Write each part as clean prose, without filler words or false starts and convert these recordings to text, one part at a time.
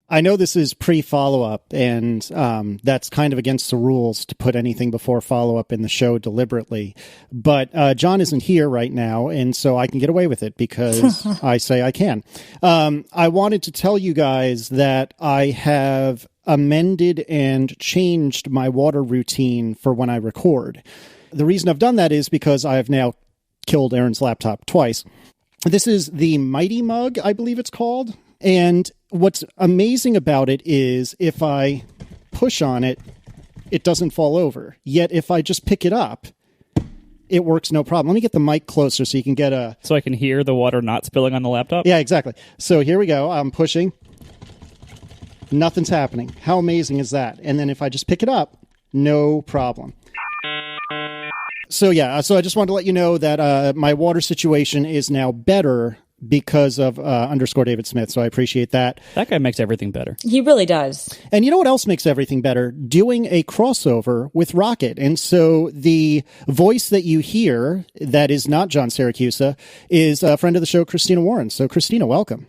I know this is pre-follow-up, and that's kind of against the rules to put anything before follow-up in the show deliberately. But John isn't here right now, and so I can get away with it because I say I can. I wanted to tell you guys that I have amended and changed my water routine for when I record. The reason I've done that is because I have now killed Aaron's laptop twice. This is the Mighty Mug, I believe it's called. And what's amazing about it is if I push on it, it doesn't fall over. Yet if I just pick it up, it works no problem. Let me get the mic closer so you can get a... So I can hear the water not spilling on the laptop? Yeah, exactly. So here we go. I'm pushing. Nothing's happening. How amazing is that? And then if I just pick it up, no problem. So yeah, so I just wanted to let you know that my water situation is now better because of underscore David Smith. So I appreciate that. That guy makes everything better. He really does. And you know what else makes everything better? Doing a crossover with Rocket. And so the voice that you hear that is not John Siracusa is a friend of the show, Christina Warren. So Christina, welcome.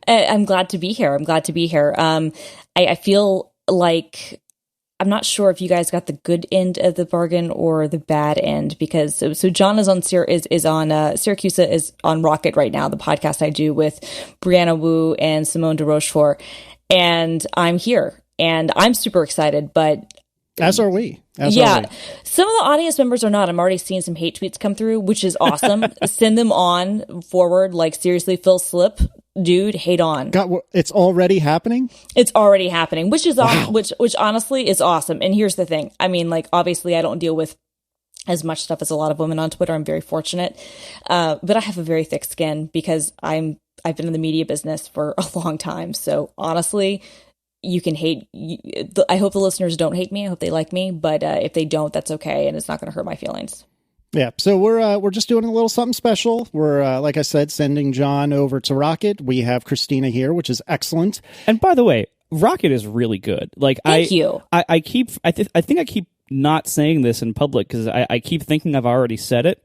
I'm glad to be here. I feel like I'm not sure if you guys got the good end of the bargain or the bad end, because so John is on Siracusa is on Rocket right now, the podcast I do with Brianna Wu and Simone de Rochefort, and I'm here and I'm super excited, but as are we. Some of the audience members are not. I'm already seeing some hate tweets come through, which is awesome. Send them on forward. Like, seriously, Phil Slip, dude, hate on. God, it's already happening? It's already happening, which is which honestly is awesome. And here's the thing. I mean, like, obviously I don't deal with as much stuff as a lot of women on Twitter. I'm very fortunate. But I have a very thick skin because I've been in the media business for a long time. So honestly, you can hate. I hope the listeners don't hate me. I hope they like me. But if they don't, that's okay, and it's not going to hurt my feelings. Yeah. So we're just doing a little something special. We're like I said, sending John over to Rocket. We have Christina here, which is excellent. And by the way, Rocket is really good. Like, Thank you. I think I keep not saying this in public because I keep thinking I've already said it.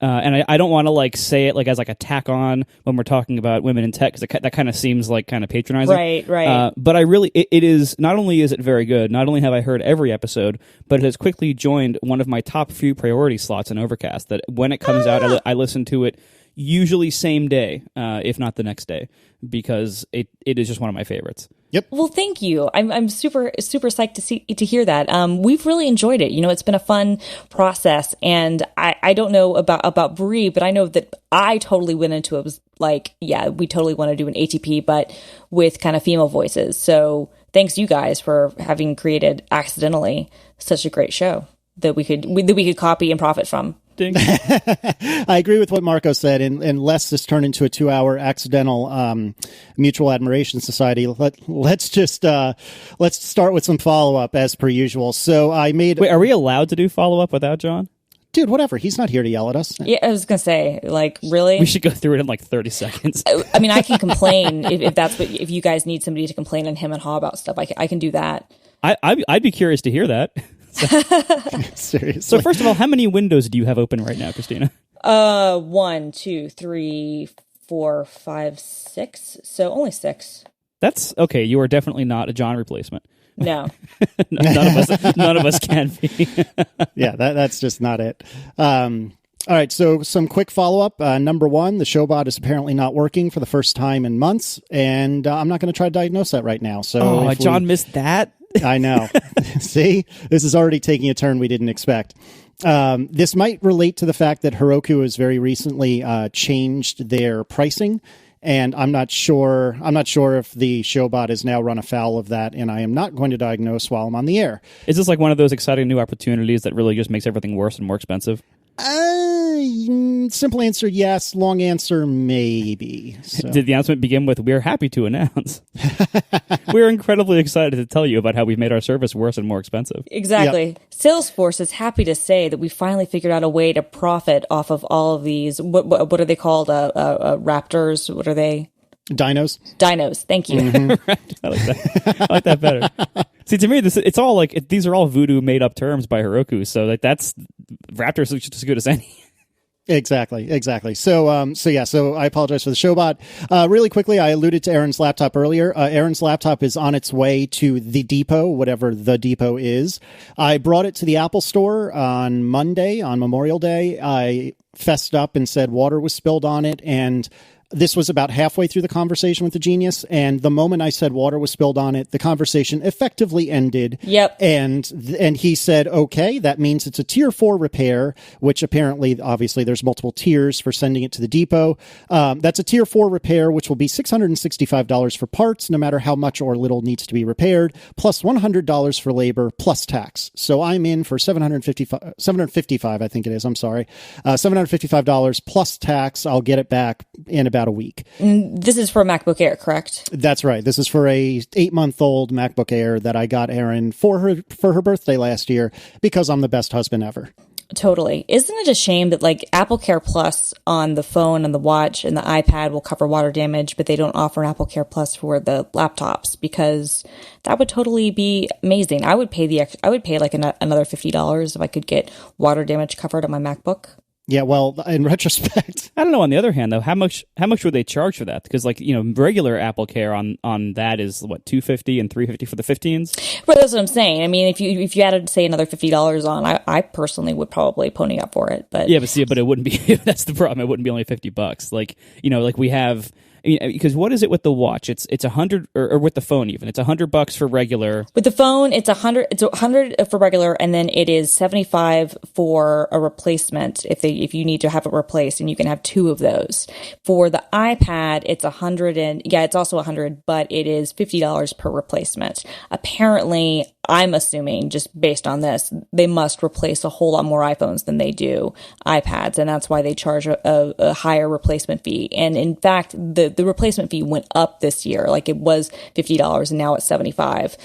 And I don't want to like say it like as like a tack on when we're talking about women in tech, because that kind of seems like kind of patronizing. Right. But I really, it is, not only is it very good, not only have I heard every episode, but it has quickly joined one of my top few priority slots in Overcast, that when it comes out, I listen to it usually same day, if not the next day, because it is just one of my favorites. Yep. Well, thank you. I'm super psyched to hear that. We've really enjoyed it. You know, it's been a fun process, and I don't know about Bree, but I know that I totally went into it was like, yeah, we totally want to do an ATP, but with kind of female voices. So thanks you guys for having created accidentally such a great show that we could copy and profit from. I agree with what Marco said, and lest this turn into a 2-hour accidental mutual admiration society, let's start with some follow-up as per usual. So I made... Wait, are we allowed to do follow-up without John? Dude, whatever. He's not here to yell at us. Yeah, I was going to say, like, really? We should go through it in like 30 seconds. I mean, I can complain if you guys need somebody to complain on him and Haw about stuff. I can do that. I'd be curious to hear that. Seriously. So first of all, how many windows do you have open right now, Christina? 1, 2, 3, 4, 5, 6. So only 6. That's okay. You are definitely not a John replacement. No. none of us can be. Yeah, that's just not it. All right, so some quick follow-up. Number 1, the Showbot is apparently not working for the first time in months, and I'm not going to try to diagnose that right now. So John missed that? I know. See? This is already taking a turn we didn't expect. This might relate to the fact that Heroku has very recently changed their pricing, and I'm not sure if the Showbot has now run afoul of that, and I am not going to diagnose while I'm on the air. Is this like one of those exciting new opportunities that really just makes everything worse and more expensive? Simple answer, yes. Long answer, maybe. So. Did the announcement begin with, "We're happy to announce"? We're incredibly excited to tell you about how we've made our service worse and more expensive. Exactly. Yep. Salesforce is happy to say that we finally figured out a way to profit off of all of these. What are they called? Raptors? What are they? Dinos. Thank you. Mm-hmm. Right. I like that. I like that better. See, to me, it's all like these are all voodoo made up terms by Heroku. So like that's Raptors is just as good as any. Exactly. So I apologize for the showbot. Really quickly, I alluded to Aaron's laptop earlier. Aaron's laptop is on its way to the depot, whatever the depot is. I brought it to the Apple store on Monday, on Memorial Day. I fessed up and said water was spilled on it, and this was about halfway through the conversation with the genius, and the moment I said water was spilled on it, the conversation effectively ended. Yep. And he said, okay, that means it's a tier 4 repair, which apparently, obviously, there's multiple tiers for sending it to the depot. That's a tier 4 repair, which will be $665 for parts, no matter how much or little needs to be repaired, plus $100 for labor, plus tax. So I'm in for $755, I think it is. I'm sorry. $755 plus tax. I'll get it back in about a week. This is for a MacBook Air, correct? That's right. This is for a 8-month-old MacBook Air that I got Erin for her birthday last year because I'm the best husband ever. Totally. Isn't it a shame that like Apple Care Plus on the phone and the watch and the iPad will cover water damage, but they don't offer an Apple Care Plus for the laptops? Because that would totally be amazing. I would pay like another $50 if I could get water damage covered on my MacBook. Yeah, well, in retrospect, I don't know. On the other hand, though, how much would they charge for that? Because, like, regular Apple Care on that is what, $250 and $350 for the 15s. But that's what I'm saying. I mean, if you added, say, another $50 on, I personally would probably pony up for it. But but it wouldn't be. That's the problem. It wouldn't be only $50. Like like we have. Because what is it with the watch? It's $100 or with the phone even. It's $100 for regular. With the phone, it's $100. It's $100 for regular, and then it is $75 for a replacement if you need to have it replaced, and you can have 2 of those. For the iPad, it's $100, and it's also $100, but it is $50 per replacement. Apparently, I'm assuming, just based on this, they must replace a whole lot more iPhones than they do iPads, and that's why they charge a higher replacement fee. And in fact, the replacement fee went up this year. Like it was $50 and now it's $75.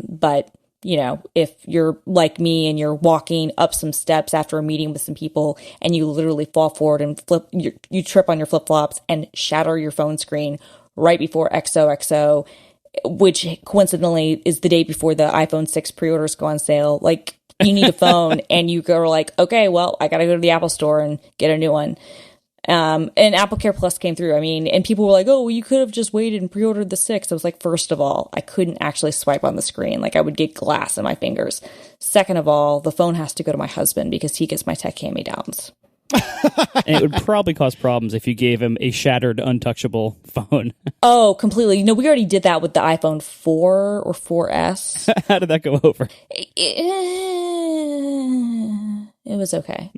But if you're like me and you're walking up some steps after a meeting with some people and you literally fall forward and you trip on your flip-flops and shatter your phone screen right before XOXO, which coincidentally is the day before the iPhone 6 pre-orders go on sale, like you need a phone and you go like, okay, well, I got to go to the Apple store and get a new one. And Apple Care Plus came through. I mean, and people were like, oh, well, you could have just waited and pre-ordered the 6. I was like, first of all, I couldn't actually swipe on the screen. Like I would get glass in my fingers. Second of all, the phone has to go to my husband because he gets my tech hand-me-downs. And it would probably cause problems if you gave him a shattered, untouchable phone. Oh, completely. We already did that with the iPhone 4 or 4S. How did that go over? It was okay.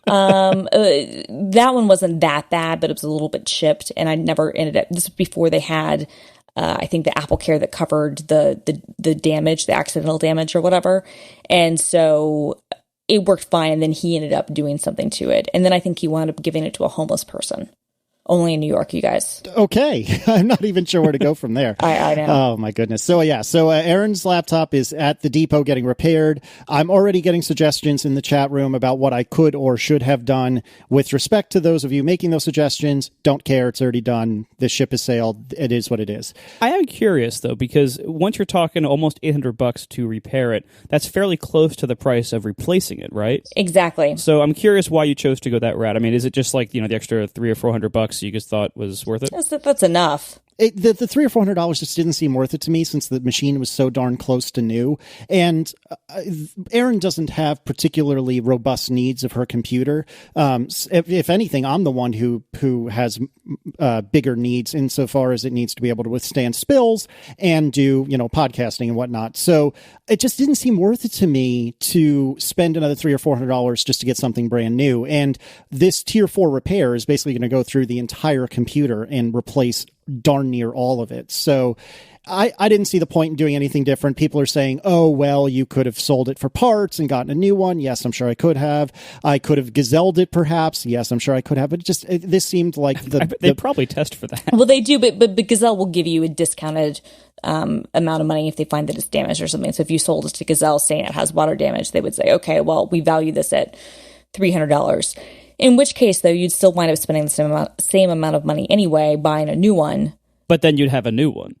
That one wasn't that bad, but it was a little bit chipped, and I never ended up. This was before they had, I think, the Apple Care that covered the damage, the accidental damage or whatever, and so it worked fine. And then he ended up doing something to it, and then I think he wound up giving it to a homeless person. Only in New York, you guys. Okay. I'm not even sure where to go from there. I know. Oh, my goodness. So, Aaron's laptop is at the depot getting repaired. I'm already getting suggestions in the chat room about what I could or should have done. With respect to those of you making those suggestions, don't care. It's already done. The ship has sailed. It is what it is. I am curious, though, because once you're talking almost $800 to repair it, that's fairly close to the price of replacing it, right? Exactly. So I'm curious why you chose to go that route. I mean, is it just like, the extra $300 or $400 you just thought was worth it? That's enough. The $300 or $400 just didn't seem worth it to me since the machine was so darn close to new. And Erin doesn't have particularly robust needs of her computer. If anything, I'm the one who has bigger needs insofar as it needs to be able to withstand spills and do podcasting and whatnot. So it just didn't seem worth it to me to spend another $300 or $400 just to get something brand new. And this tier 4 repair is basically going to go through the entire computer and replace darn near all of it. So I didn't see the point in doing anything different. People are saying, oh, well, you could have sold it for parts and gotten a new one. Yes, I'm sure I could have. I could have gazelled it, perhaps. Yes, I'm sure I could have. But this seemed like they probably test for that. Well, they do, but Gazelle will give you a discounted amount of money if they find that it's damaged or something. So if you sold it to Gazelle saying it has water damage, they would say, okay, well, we value this at $300. In which case, though, you'd still wind up spending the same amount of money anyway, buying a new one. But then you'd have a new one.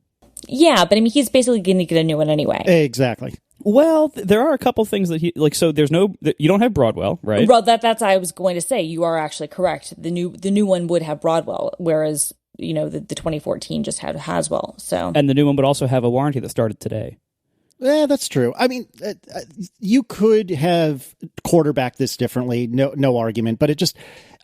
Yeah, but I mean, he's basically going to get a new one anyway. Exactly. Well, there are a couple things that so there's you don't have Broadwell, right? Well, that's I was going to say. You are actually correct. The new one would have Broadwell, whereas the 2014 just had Haswell. So, and the new one would also have a warranty that started today. Yeah, that's true. I mean, you could have quarterbacked this differently, no argument, but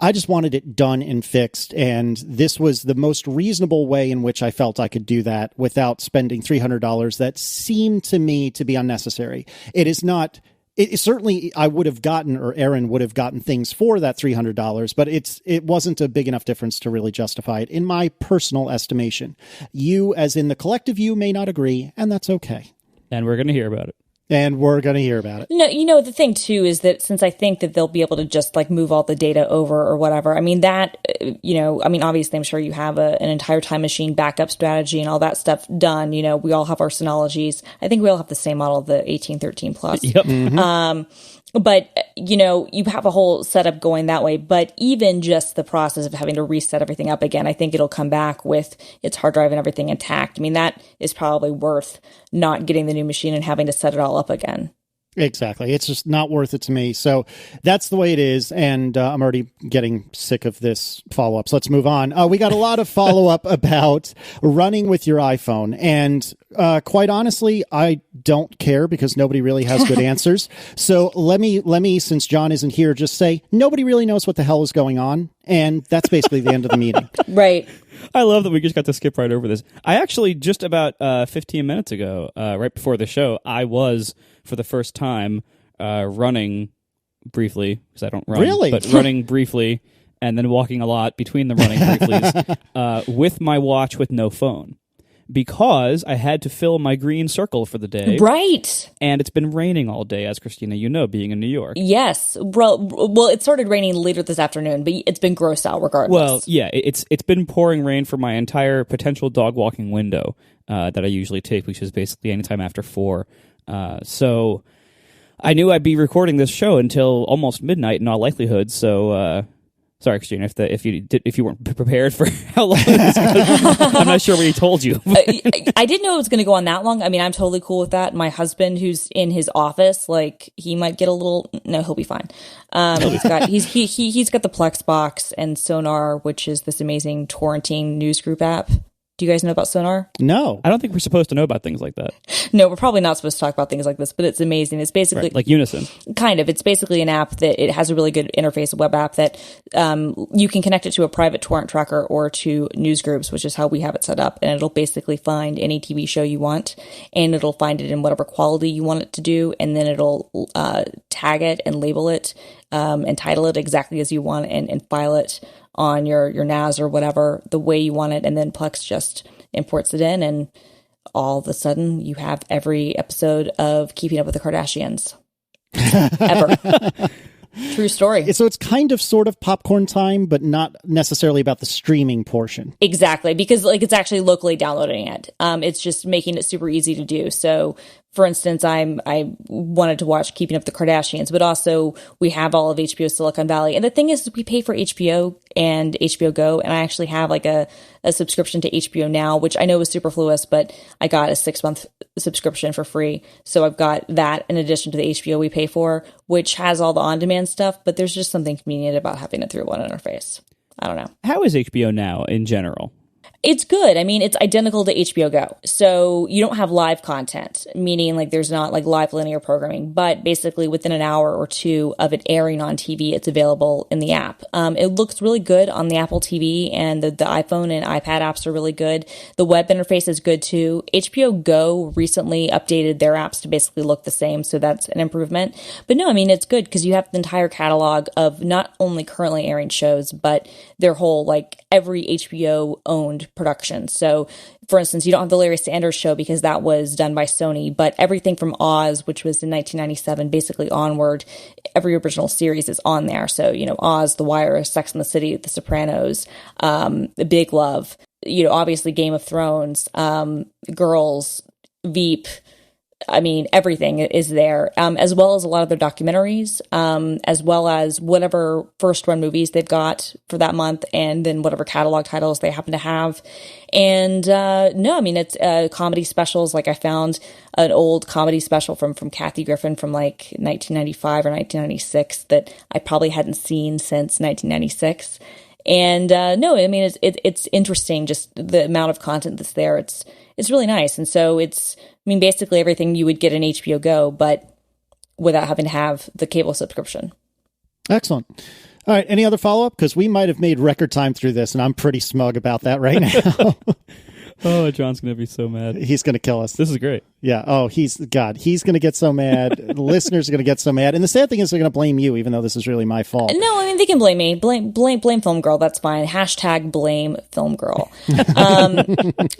I just wanted it done and fixed, and this was the most reasonable way in which I felt I could do that without spending $300 that seemed to me to be unnecessary. It is not... It certainly, I would have gotten, or Aaron would have gotten things for that $300, but it wasn't a big enough difference to really justify it, in my personal estimation. You, as in the collective you, may not agree, and that's okay. And we're going to hear about it. No, the thing too is that since I think that they'll be able to just like move all the data over or whatever, I mean that, obviously I'm sure you have an entire time machine backup strategy and all that stuff done. We all have our Synologies. I think we all have the same model, the 1813 Plus. Yep. Mm-hmm. But, you have a whole setup going that way. But even just the process of having to reset everything up again, I think it'll come back with its hard drive and everything intact. I mean, that is probably worth not getting the new machine and having to set it all up again. Exactly. It's just not worth it to me. So that's the way it is. And I'm already getting sick of this follow-up. So let's move on. We got a lot of follow-up about running with your iPhone. And quite honestly, I don't care because nobody really has good answers. So let me, since John isn't here, just say nobody really knows what the hell is going on. And that's basically the end of the meeting. Right. I love that we just got to skip right over this. I actually, just about 15 minutes ago, right before the show, I was, for the first time, running briefly, because I don't run, really? But running briefly, and then walking a lot between the running brieflies, with my watch with no phone. Because I had to fill my green circle for the day. Right. And it's been raining all day, as Christina, being in New York. Yes. Well, it started raining later this afternoon, but it's been gross out regardless. Well, yeah, it's been pouring rain for my entire potential dog walking window that I usually take, which is basically anytime after 4. So I knew I'd be recording this show until almost midnight in all likelihood, so... Sorry, Christina, if you weren't prepared for how long this I'm not sure what he told you. I didn't know it was going to go on that long. I mean, I'm totally cool with that. My husband, who's in his office, like he might get a little. No, he'll be fine. He's got the Plex box and Sonar, which is this amazing torrenting news group app. Do you guys know about Sonar? No. I don't think we're supposed to know about things like that. No, we're probably not supposed to talk about things like this, but it's amazing. It's basically... Right, like Unison. Kind of. It's basically an app that it has a really good interface, a web app that you can connect it to a private torrent tracker or to news groups, which is how we have it set up. And it'll basically find any TV show you want, and it'll find it in whatever quality you want it to do, and then it'll tag it and label it and title it exactly as you want and file it on your NAS or whatever, the way you want it, and then Plex just imports it in, and all of a sudden you have every episode of Keeping Up with the Kardashians ever. True story. So it's kind of sort of popcorn time, but not necessarily about the streaming portion. Exactly, because like it's actually locally downloading it. It's just making it super easy to do. So, for instance, I wanted to watch Keeping Up with the Kardashians, but also we have all of HBO Silicon Valley. And the thing is, we pay for HBO and HBO Go, and I actually have like a subscription to HBO Now, which I know is superfluous, but I got a 6-month subscription for free. So I've got that in addition to the HBO we pay for, which has all the on-demand stuff, but there's just something convenient about having it through one interface. I don't know. How is HBO Now in general? It's good. I mean, it's identical to HBO Go. So you don't have live content, meaning like there's not like live linear programming, but basically within an hour or two of it airing on TV, it's available in the app. It looks really good on the Apple TV, and the iPhone and iPad apps are really good. The web interface is good too. HBO Go recently updated their apps to basically look the same, so that's an improvement. But no, I mean, it's good because you have the entire catalog of not only currently airing shows, but their whole, like every HBO owned production. So, for instance, you don't have the Larry Sanders Show because that was done by Sony, but everything from Oz, which was in 1997, basically onward, every original series is on there. So, Oz, The Wire, Sex and the City, The Sopranos, The Big Love, obviously Game of Thrones, Girls, Veep, I mean, everything is there, as well as a lot of their documentaries, as well as whatever first run movies they've got for that month, and then whatever catalog titles they happen to have. And no, I mean, it's comedy specials. Like I found an old comedy special from Kathy Griffin from like 1995 or 1996 that I probably hadn't seen since 1996. And no, I mean, it's interesting, just the amount of content that's there. It's really nice. And so I mean, basically everything you would get in HBO Go, but without having to have the cable subscription. Excellent. All right. Any other follow-up? Because we might have made record time through this, and I'm pretty smug about that right now. Oh, John's going to be so mad. He's going to kill us. This is great. Yeah. Oh, he's going to get so mad. The listeners are going to get so mad. And the sad thing is they're going to blame you, even though this is really my fault. No, I mean, they can blame me. Blame Film Girl. That's fine. Hashtag blame Film Girl.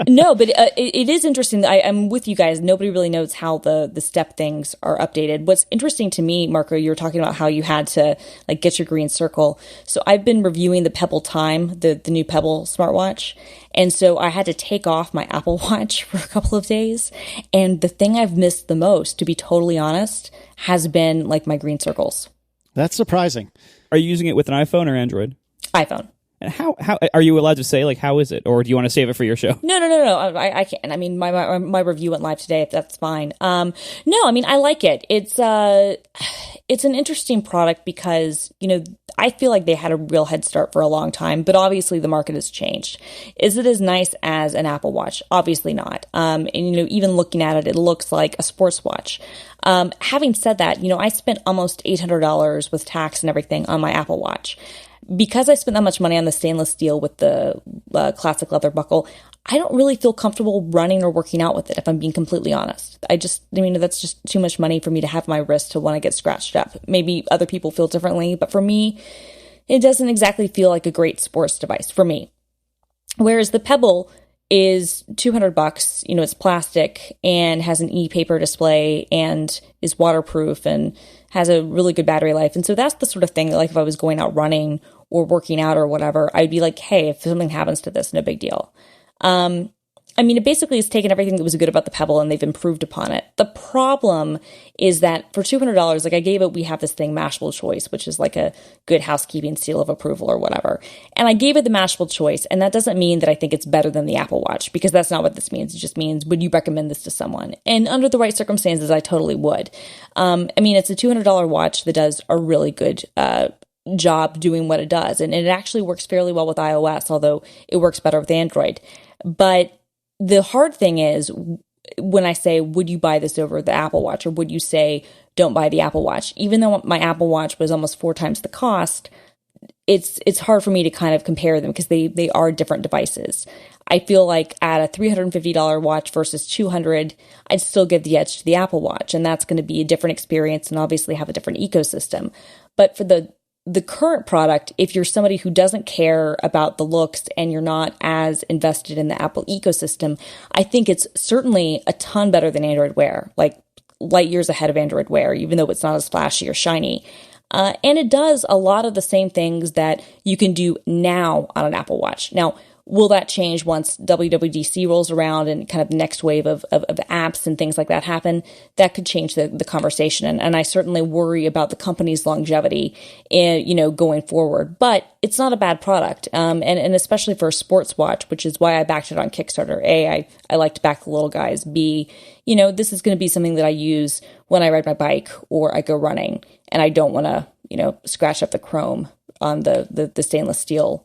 No, but it is interesting. I'm with you guys. Nobody really knows how the step things are updated. What's interesting to me, Marco, you were talking about how you had to like get your green circle. So I've been reviewing the Pebble Time, the new Pebble smartwatch. And so I had to take off my Apple Watch for a couple of days. And the thing I've missed the most, to be totally honest, has been like my green circles. That's surprising. Are you using it with an iPhone or Android? iPhone. And how are you allowed to say, like, how is it? Or do you want to save it for your show? No. I can't. I mean, my review went live today. That's fine. No, I mean, I like it. It's an interesting product because, you know, I feel like they had a real head start for a long time, but obviously the market has changed. Is it as nice as an Apple Watch? Obviously not. And, you know, even looking at it, it looks like a sports watch. Having said that, you know, I spent almost $800 with tax and everything on my Apple Watch. Because I spent that much money on the stainless steel with the classic leather buckle, I don't really feel comfortable running or working out with it, if I'm being completely honest. I mean, that's just too much money for me to have my wrist to want to get scratched up. Maybe other people feel differently, but for me, it doesn't exactly feel like a great sports device for me. Whereas the Pebble is $200, you know, it's plastic and has an e-paper display and is waterproof and has a really good battery life. And so that's the sort of thing that, like, if I was going out running or working out or whatever, I'd be like, hey, if something happens to this, no big deal. I mean, it basically has taken everything that was good about the Pebble and they've improved upon it. The problem is that for $200, like I gave it, we have this thing, Mashable Choice, which is like a good housekeeping seal of approval or whatever. And I gave it the Mashable Choice. And that doesn't mean that I think it's better than the Apple Watch, because that's not what this means. It just means, would you recommend this to someone? And under the right circumstances, I totally would. I mean, it's a $200 watch that does a really good, job doing what it does. And it actually works fairly well with iOS, although it works better with Android. But the hard thing is, when I say, would you buy this over the Apple Watch, or would you say, don't buy the Apple Watch? Even though my Apple Watch was almost 4 times the cost, it's hard for me to kind of compare them because they are different devices. I feel like at a $350 watch versus $200, I'd still give the edge to the Apple Watch, and that's going to be a different experience and obviously have a different ecosystem. But for the current product, if you're somebody who doesn't care about the looks and you're not as invested in the Apple ecosystem, I think it's certainly a ton better than Android Wear, like light years ahead of Android Wear, even though it's not as flashy or shiny. And it does a lot of the same things that you can do now on an Apple Watch. Now, will that change once WWDC rolls around and kind of the next wave of apps and things like that happen? That could change the conversation. And I certainly worry about the company's longevity, going forward. But it's not a bad product. And especially for a sports watch, which is why I backed it on Kickstarter. A, I like to back the little guys. B, this is going to be something that I use when I ride my bike or I go running. And I don't want to, scratch up the chrome on the stainless steel,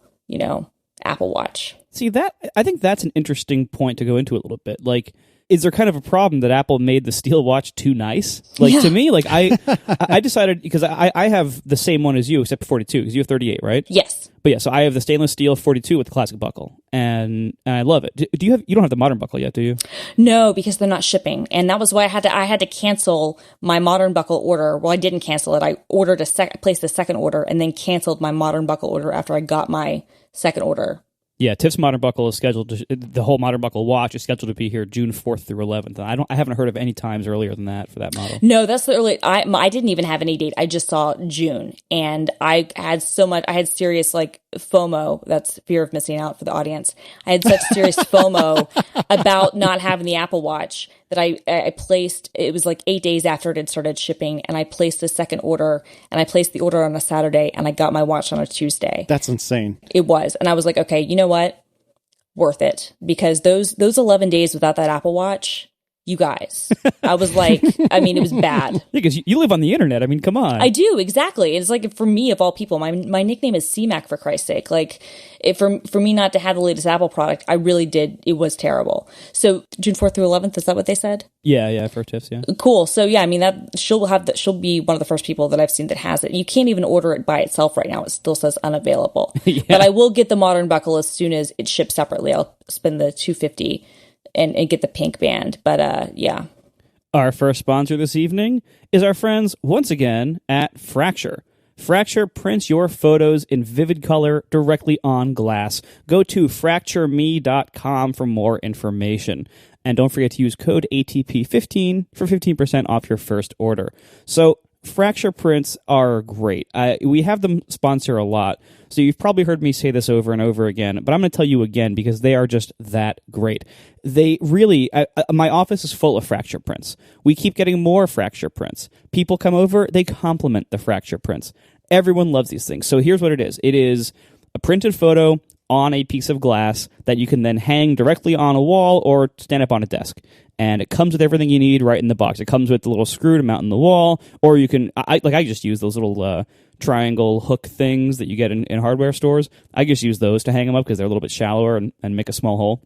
Apple Watch. See, I think that's an interesting point to go into a little bit. Like, is there kind of a problem that Apple made the steel watch too nice? Like, to me, like I decided, because I have the same one as you, except for 42, because you have 38, right? Yes. But yeah, so I have the stainless steel 42 with the classic buckle, and I love it. You don't have the modern buckle yet, do you? No, because they're not shipping, and that was why I had to cancel my modern buckle order. Well, I didn't cancel it. I placed a second order, and then canceled my modern buckle order after I got my second order. Yeah, Tiff's Modern Buckle is scheduled to, the whole Modern Buckle watch is scheduled to be here June 4th through 11th. I haven't heard of any times earlier than that for that model. No, that's the early. I didn't even have any date. I just saw June, and I had serious like FOMO. That's fear of missing out for the audience. I had such serious FOMO about not having the Apple Watch that I placed. It was like 8 days after it had started shipping, and I placed a second order, and I placed the order on a Saturday, and I got my watch on a Tuesday. That's insane. It was, and I was like, okay, you know what? Worth it, because those 11 days without that Apple Watch, you guys, I was like, I mean, it was bad. Yeah, because you live on the internet. I mean, come on. I do, exactly. It's like, for me, of all people, my nickname is CMAC, for Christ's sake. Like, for me not to have the latest Apple product, I really did. It was terrible. So June 4th through 11th, is that what they said? Yeah, for Tiff's, yeah. Cool. So yeah, I mean, she'll be one of the first people that I've seen that has it. You can't even order it by itself right now. It still says unavailable. Yeah. But I will get the Modern Buckle as soon as it ships separately. I'll spend the $250 and get the pink band. But yeah. Our first sponsor this evening is our friends, once again, at Fracture. Fracture prints your photos in vivid color directly on glass. Go to fractureme.com for more information. And don't forget to use code ATP15 for 15% off your first order. So Fracture prints are great. We have them sponsor a lot, so you've probably heard me say this over and over again, but I'm going to tell you again because they are just that great. They really, my office is full of Fracture prints. We keep getting more Fracture prints. People come over, they compliment the Fracture prints. Everyone loves these things. So here's what it is. It is a printed photo on a piece of glass that you can then hang directly on a wall or stand up on a desk. And it comes with everything you need right in the box. It comes with the little screw to mount in the wall, or you can, I just use those little triangle hook things that you get in hardware stores. I just use those to hang them up because they're a little bit shallower and make a small hole.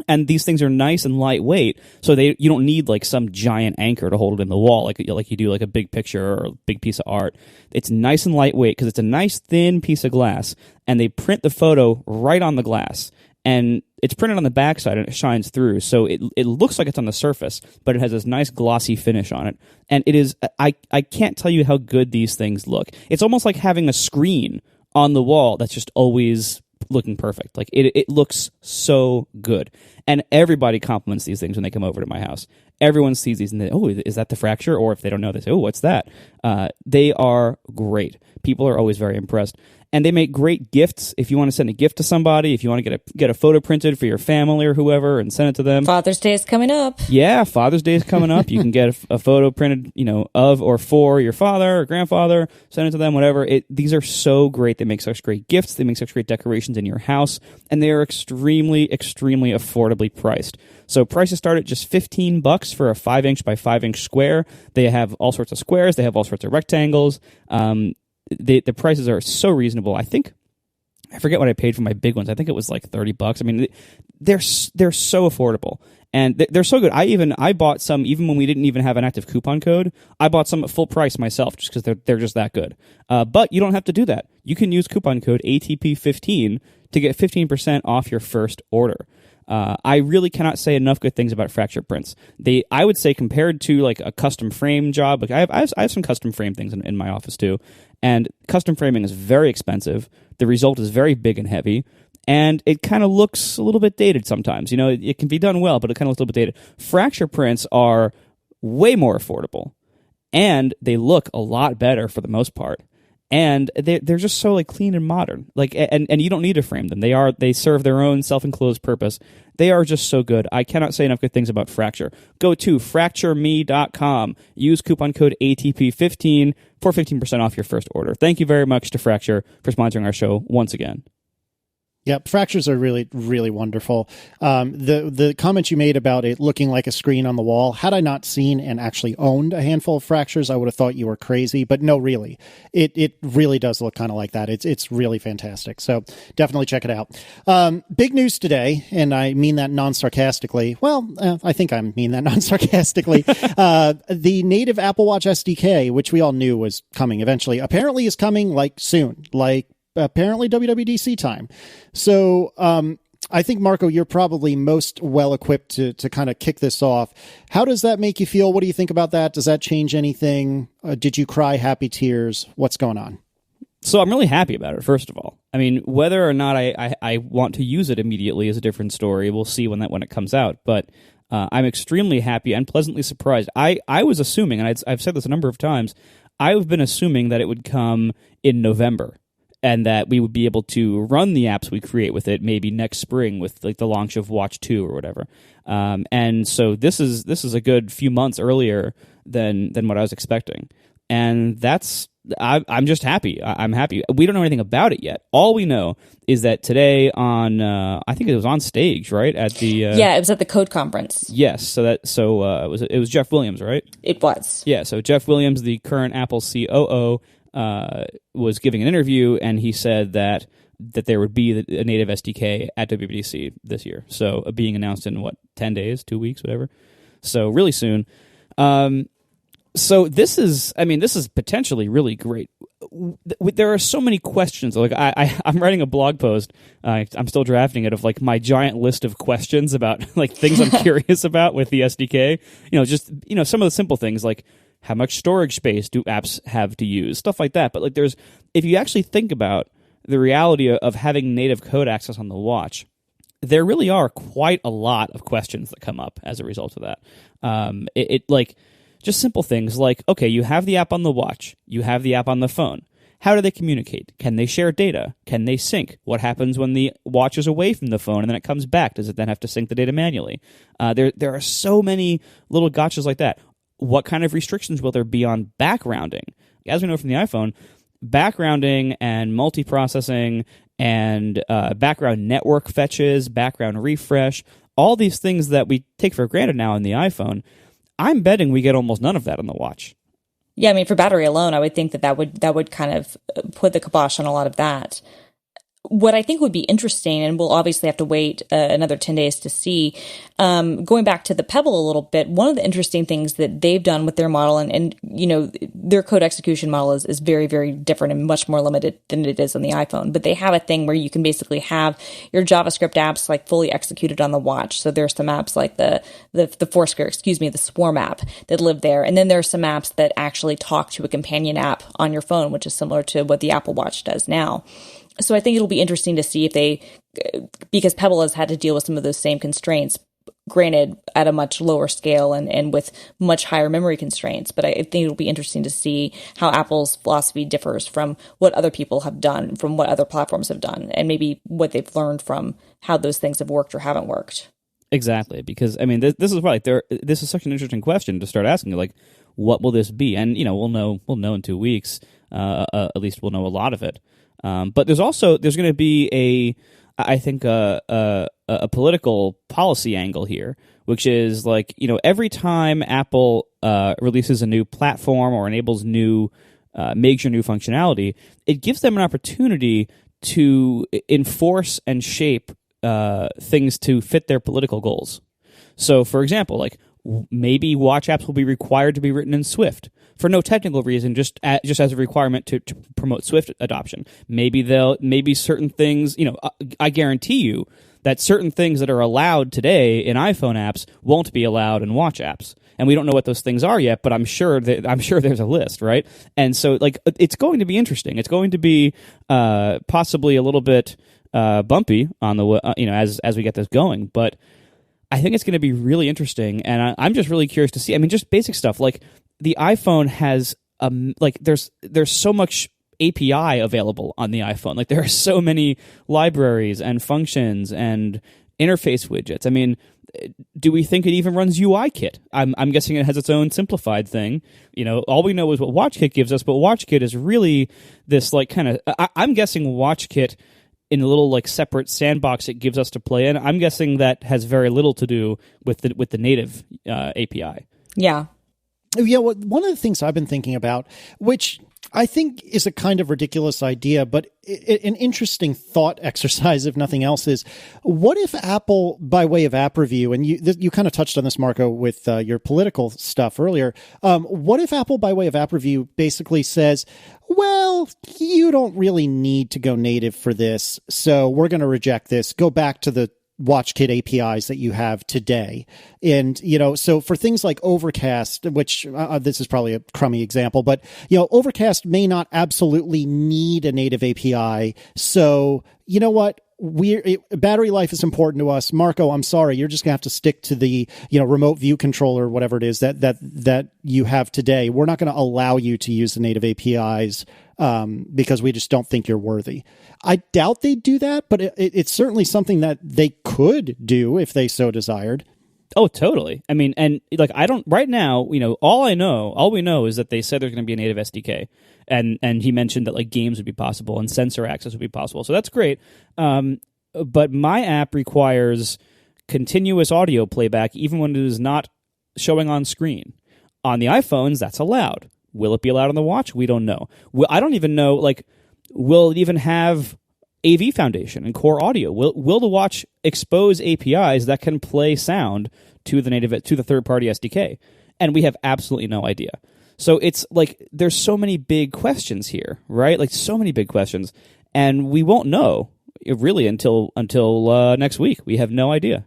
And these things are nice and lightweight, so you don't need like some giant anchor to hold it in the wall like you do like a big picture or a big piece of art. It's nice and lightweight because it's a nice thin piece of glass, and they print the photo right on the glass. And it's printed on the backside and it shines through, so it looks like it's on the surface, but it has this nice glossy finish on it. And it is, I can't tell you how good these things look. It's almost like having a screen on the wall that's just always looking perfect. Like it looks so good. And everybody compliments these things when they come over to my house. Everyone sees these and they, oh, is that the Fracture? Or if they don't know, they say, oh, what's that? They are great. People are always very impressed. And they make great gifts. If you want to send a gift to somebody, if you want to get a photo printed for your family or whoever and send it to them. Father's Day is coming up. Yeah, Father's Day is coming up. You can get a photo printed, of or for your father or grandfather, send it to them, whatever. These are so great. They make such great gifts. They make such great decorations in your house. And they are extremely, extremely affordably priced. So prices start at just $15 for a 5-inch by 5-inch square. They have all sorts of squares. They have all sorts of rectangles. The prices are so reasonable. I forget what I paid for my big ones. I think it was like $30. I mean, they're so affordable, and they're so good. I bought some even when we didn't even have an active coupon code. I bought some at full price myself just because they're just that good. But you don't have to do that. You can use coupon code ATP15 to get 15% off your first order. I really cannot say enough good things about Fracture prints. I would say compared to like a custom frame job, like I have some custom frame things in my office too, and custom framing is very expensive. The result is very big and heavy, and it kind of looks a little bit dated sometimes. It can be done well, but it kind of looks a little bit dated. Fracture prints are way more affordable, and they look a lot better for the most part. And they're just so like clean and modern, like and you don't need to frame them. They serve their own self-enclosed purpose. They are just so good. I cannot say enough good things about Fracture. Go to fractureme.com. Use coupon code ATP15 for 15% off your first order. Thank you very much to Fracture for sponsoring our show once again. Yep, Fractures are really, really wonderful. The comment you made about it looking like a screen on the wall, had I not seen and actually owned a handful of Fractures, I would have thought you were crazy. But no, really, it really does look kind of like that. It's really fantastic. So definitely check it out. Big news today, and I mean that non-sarcastically. Well, I think I mean that non-sarcastically. The native Apple Watch SDK, which we all knew was coming eventually, apparently is coming soon, apparently WWDC time. So I think, Marco, you're probably most well-equipped to kind of kick this off. How does that make you feel? What do you think about that? Does that change anything? Did you cry happy tears? What's going on? So I'm really happy about it, first of all. I mean, whether or not I want to use it immediately is a different story. We'll see when it comes out. But I'm extremely happy and pleasantly surprised. I was assuming, and I've said this a number of times, I've been assuming that it would come in November and that we would be able to run the apps we create with it maybe next spring with like the launch of Watch 2 or whatever. And so this is a good few months earlier than what I was expecting. And I'm just happy. I'm happy. We don't know anything about it yet. All we know is that today on, I think it was on stage, right? At the it was at the Code Conference. Yes. It was Jeff Williams, right? It was. Yeah. So Jeff Williams, the current Apple COO, was giving an interview, and he said that there would be a native SDK at WWDC this year. So being announced in 10 days, 2 weeks, whatever. So really soon. So this is potentially really great. There are so many questions. Like I'm writing a blog post. I'm still drafting it, of like my giant list of questions about like things I'm curious about with the SDK. Some of the simple things like how much storage space do apps have to use, stuff like that. But like if you actually think about the reality of having native code access on the watch, there really are quite a lot of questions that come up as a result of that. Just simple things like, okay, you have the app on the watch, you have the app on the phone. How do they communicate? Can they share data? Can they sync? What happens when the watch is away from the phone and then it comes back? Does it then have to sync the data manually? There are so many little gotchas like that. What kind of restrictions will there be on backgrounding? As we know from the iPhone, backgrounding and multiprocessing and background network fetches, background refresh, all these things that we take for granted now in the iPhone, I'm betting we get almost none of that on the watch. Yeah, I mean, for battery alone, I would think that would kind of put the kibosh on a lot of that. What I think would be interesting, and we'll obviously have to wait another 10 days to see, going back to the Pebble a little bit, one of the interesting things that they've done with their model, and their code execution model is very, very different and much more limited than it is on the iPhone. But they have a thing where you can basically have your JavaScript apps like fully executed on the watch. So there's some apps like the Foursquare, the Swarm app that live there. And then there are some apps that actually talk to a companion app on your phone, which is similar to what the Apple Watch does now. So I think it'll be interesting to see because Pebble has had to deal with some of those same constraints, granted at a much lower scale and with much higher memory constraints. But I think it'll be interesting to see how Apple's philosophy differs from what other people have done, from what other platforms have done, and maybe what they've learned from how those things have worked or haven't worked. Exactly, because I mean, this is why this is such an interesting question to start asking. Like, what will this be? And we'll know in 2 weeks. At least we'll know a lot of it. But there's going to be a political policy angle here, which is like, every time Apple releases a new platform or enables major new functionality, it gives them an opportunity to enforce and shape things to fit their political goals. So, for example, like maybe watch apps will be required to be written in Swift for no technical reason, just as a requirement to promote Swift adoption. Maybe certain things, I guarantee you that certain things that are allowed today in iPhone apps won't be allowed in watch apps. And we don't know what those things are yet, but I'm sure there's a list, right? And so like it's going to be interesting. It's going to be possibly a little bit bumpy on the as we get this going, but I think it's going to be really interesting, and I'm just really curious to see. I mean, just basic stuff like the iPhone has there's so much API available on the iPhone. Like there are so many libraries and functions and interface widgets. I mean, do we think it even runs UIKit? I'm guessing it has its own simplified thing. All we know is what WatchKit gives us, but WatchKit is really this like kind of. I'm guessing WatchKit, in a little like separate sandbox it gives us to play in, I'm guessing that has very little to do with the native API. Yeah. Yeah, well, one of the things I've been thinking about, which I think is a kind of ridiculous idea, but an interesting thought exercise, if nothing else, is what if Apple, by way of app review, and you kind of touched on this, Marco, with your political stuff earlier, what if Apple, by way of app review, basically says, well, you don't really need to go native for this, so we're going to reject this, go back to the WatchKit APIs that you have today. And, so for things like Overcast, which this is probably a crummy example, but, Overcast may not absolutely need a native API. So, you know what? Battery life is important to us. Marco, I'm sorry, you're just gonna have to stick to the remote view controller, whatever it is that you have today. We're not going to allow you to use the native APIs because we just don't think you're worthy. I doubt they'd do that, but it's certainly something that they could do if they so desired. Oh, totally. I mean, and like I don't right now. All we know is that they said there's going to be a native SDK, and he mentioned that like games would be possible and sensor access would be possible. So that's great. But my app requires continuous audio playback even when it is not showing on screen. On the iPhones, that's allowed. Will it be allowed on the watch? We don't know. I don't even know. Like, will it even have AV Foundation and Core Audio? Will the watch expose APIs that can play sound to the third-party SDK? And we have absolutely no idea. So it's like there's so many big questions here, right? Like so many big questions, and we won't know really until next week. We have no idea.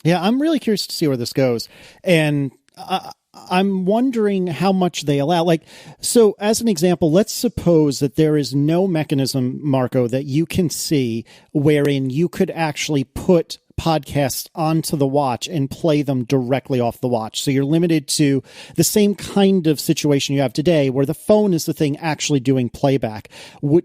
Yeah, I'm really curious to see where this goes, and I'm wondering how much they allow. Like, so as an example, let's suppose that there is no mechanism, Marco, that you can see wherein you could actually put podcasts onto the watch and play them directly off the watch. So you're limited to the same kind of situation you have today where the phone is the thing actually doing playback.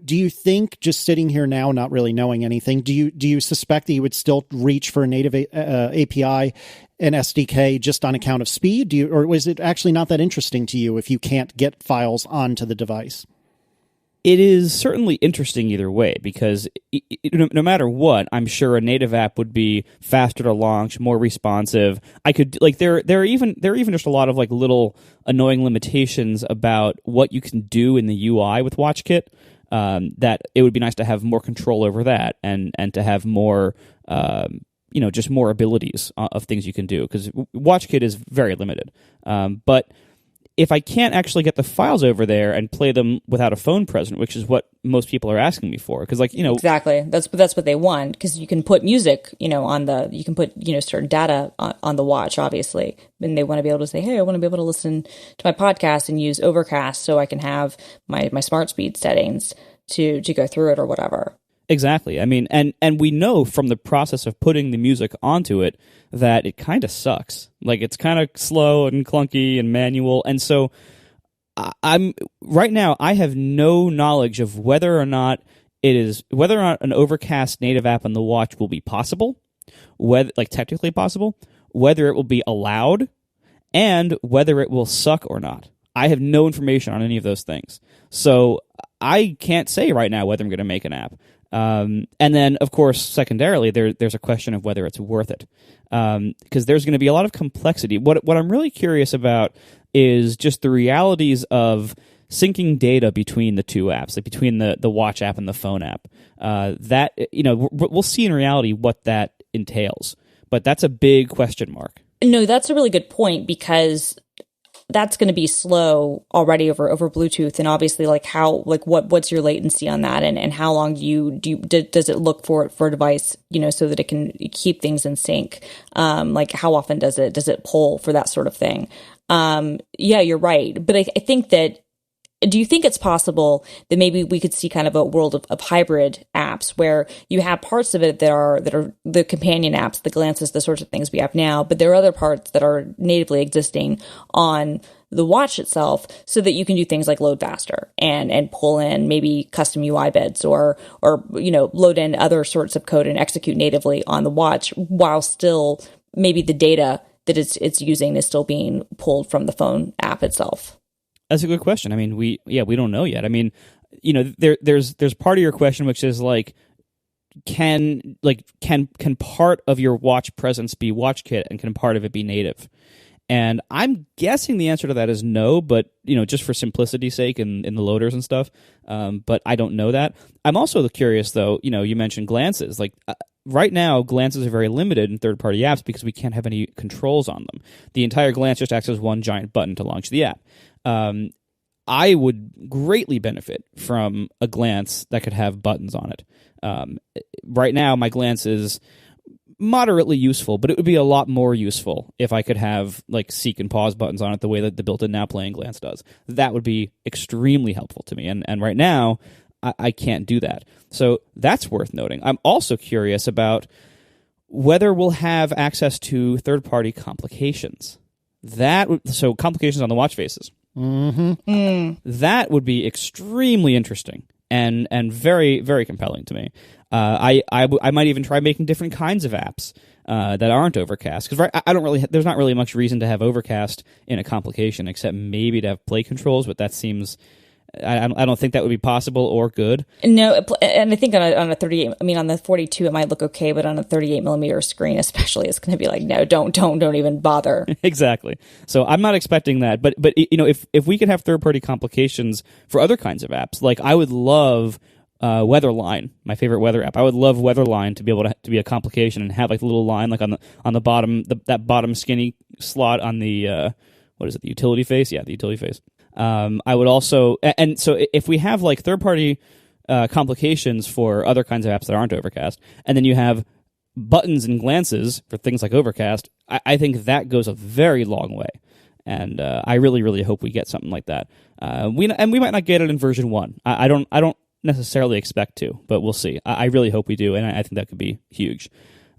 Do you think, just sitting here now, not really knowing anything, do you suspect that you would still reach for a native API and SDK just on account of speed? Or was it actually not that interesting to you if you can't get files onto the device? It is certainly interesting either way because no matter what, I'm sure a native app would be faster to launch, more responsive. I could there are even just a lot of like little annoying limitations about what you can do in the UI with WatchKit. That it would be nice to have more control over that and to have more just more abilities of things you can do because WatchKit is very limited. But if I can't actually get the files over there and play them without a phone present, which is what most people are asking me for, because exactly that's what they want, because you can put music you can put certain data on the watch, obviously, and they want to be able to say, hey, I want to be able to listen to my podcast and use Overcast so I can have my smart speed settings to go through it or whatever. Exactly. I mean, and we know from the process of putting the music onto it that it kind of sucks. Like it's kind of slow and clunky and manual. And so I'm right now I have no knowledge of whether or not an Overcast native app on the watch will be possible, whether like technically possible, whether it will be allowed, and whether it will suck or not. I have no information on any of those things. So I can't say right now whether I'm going to make an app. And then, of course, secondarily, there's a question of whether it's worth it, because there's going to be a lot of complexity. What I'm really curious about is just the realities of syncing data between the two apps, like between the watch app and the phone app. That we'll see in reality what that entails, but that's a big question mark. No, that's a really good point, because that's going to be slow already over Bluetooth, and obviously, what's your latency on that, and how long does it look for a device, so that it can keep things in sync? How often does it pull for that sort of thing? Yeah, you're right, but I think that. Do you think it's possible that maybe we could see kind of a world of hybrid apps where you have parts of it that are the companion apps, the glances, the sorts of things we have now, but there are other parts that are natively existing on the watch itself, so that you can do things like load faster and pull in maybe custom UI bits or load in other sorts of code and execute natively on the watch, while still maybe the data that it's using is still being pulled from the phone app itself. That's a good question. I mean, we don't know yet. I mean, there's part of your question which is like, can part of your watch presence be WatchKit, and can part of it be native? And I'm guessing the answer to that is no, but just for simplicity's sake in the loaders and stuff. But I don't know that. I'm also curious though. You mentioned glances. Like right now, glances are very limited in third-party apps because we can't have any controls on them. The entire glance just acts as one giant button to launch the app. I would greatly benefit from a glance that could have buttons on it. Right now, my glance is moderately useful, but it would be a lot more useful if I could have like seek and pause buttons on it the way that the built-in Now Play and Glance does. That would be extremely helpful to me, and right now I can't do that. So that's worth noting. I'm also curious about whether we'll have access to third-party complications. So complications on the watch faces. That would be extremely interesting and very, very compelling to me. I might even try making different kinds of apps that aren't Overcast, because there's not really much reason to have Overcast in a complication except maybe to have play controls, but that seems. I don't think that would be possible or good. No, and I think on a 38, I mean on the 42 it might look okay, but on a 38 millimeter screen especially, it's going to be like, no, don't even bother. Exactly. So I'm not expecting that, but if we could have third party complications for other kinds of apps, like I would love Weatherline, my favorite weather app. I would love Weatherline to be able to be a complication and have like a little line like on the bottom, that bottom skinny slot on the what is it, the utility face? Yeah, the utility face. I would also, and so if we have like third-party complications for other kinds of apps that aren't Overcast, and then you have buttons and glances for things like Overcast, I think that goes a very long way. And I really, really hope we get something like that. We might not get it in version 1. I don't necessarily expect to, but we'll see. I really hope we do, and I think that could be huge.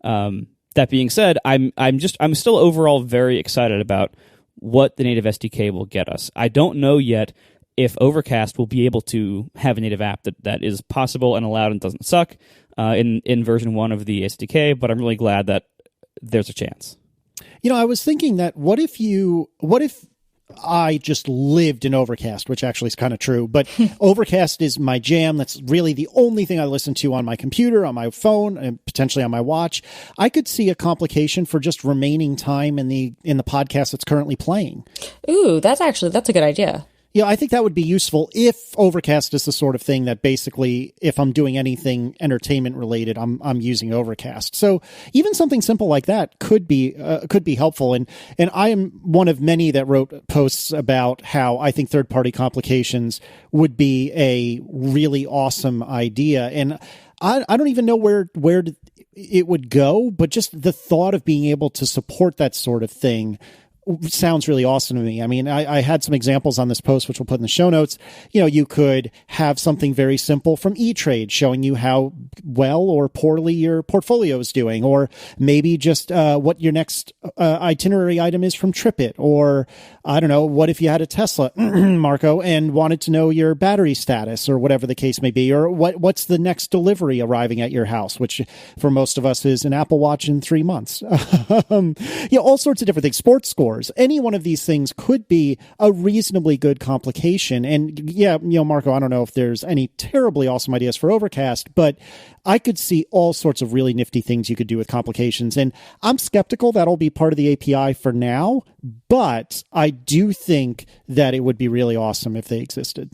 That being said, I'm still overall very excited about what the native SDK will get us. I don't know yet if Overcast will be able to have a native app that is possible and allowed and doesn't suck in version 1 of the SDK, but I'm really glad that there's a chance. I was thinking that what if I just lived in Overcast, which actually is kind of true, but Overcast is my jam. That's really the only thing I listen to on my computer, on my phone, and potentially on my watch. I could see a complication for just remaining time in the podcast that's currently playing. Ooh, that's a good idea. Yeah, I think that would be useful if Overcast is the sort of thing that basically, if I'm doing anything entertainment related, I'm using Overcast. So even something simple like that could be helpful. And I am one of many that wrote posts about how I think third party complications would be a really awesome idea. And I don't even know where it would go, but just the thought of being able to support that sort of thing sounds really awesome to me. I mean, I had some examples on this post, which we'll put in the show notes. You could have something very simple from E-Trade showing you how well or poorly your portfolio is doing, or maybe just what your next itinerary item is from TripIt, or I don't know, what if you had a Tesla, Marco, and wanted to know your battery status or whatever the case may be, or what's the next delivery arriving at your house, which for most of us is an Apple Watch in 3 months. All sorts of different things, sports scores. Any one of these things could be a reasonably good complication. And Marco, I don't know if there's any terribly awesome ideas for Overcast, but I could see all sorts of really nifty things you could do with complications. And I'm skeptical that'll be part of the API for now, but I do think that it would be really awesome if they existed.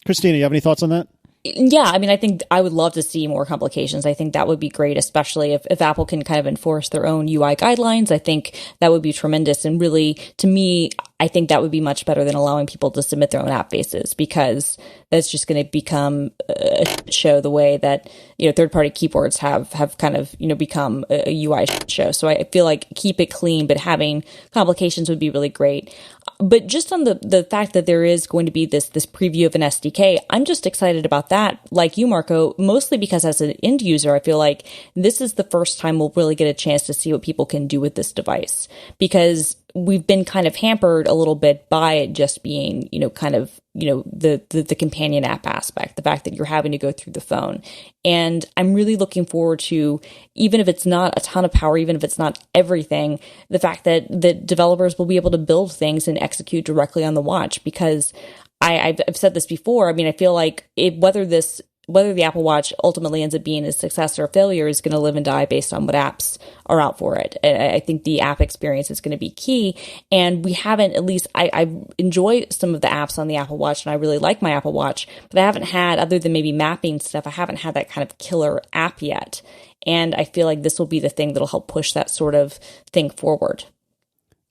Christina, you have any thoughts on that? Yeah, I mean, I think I would love to see more complications. I think that would be great, especially if Apple can kind of enforce their own UI guidelines. I think that would be tremendous. And really, to me, I think that would be much better than allowing people to submit their own app faces, because that's just going to become a show the way that, third-party keyboards have kind of, become a UI show. So I feel like keep it clean, but having complications would be really great. But just on the fact that there is going to be this preview of an SDK, I'm just excited about that, like you, Marco, mostly because as an end user, I feel like this is the first time we'll really get a chance to see what people can do with this device, because we've been kind of hampered a little bit by it just being, the companion app aspect, the fact that you're having to go through the phone. And I'm really looking forward to, even if it's not a ton of power, even if it's not everything, the fact that the developers will be able to build things and execute directly on the watch, because I've said this before. I mean, I feel like whether the Apple Watch ultimately ends up being a success or a failure is going to live and die based on what apps are out for it. I think the app experience is going to be key. And we haven't, at least I enjoy some of the apps on the Apple Watch, and I really like my Apple Watch, but I haven't had, other than maybe mapping stuff, I haven't had that kind of killer app yet. And I feel like this will be the thing that'll help push that sort of thing forward.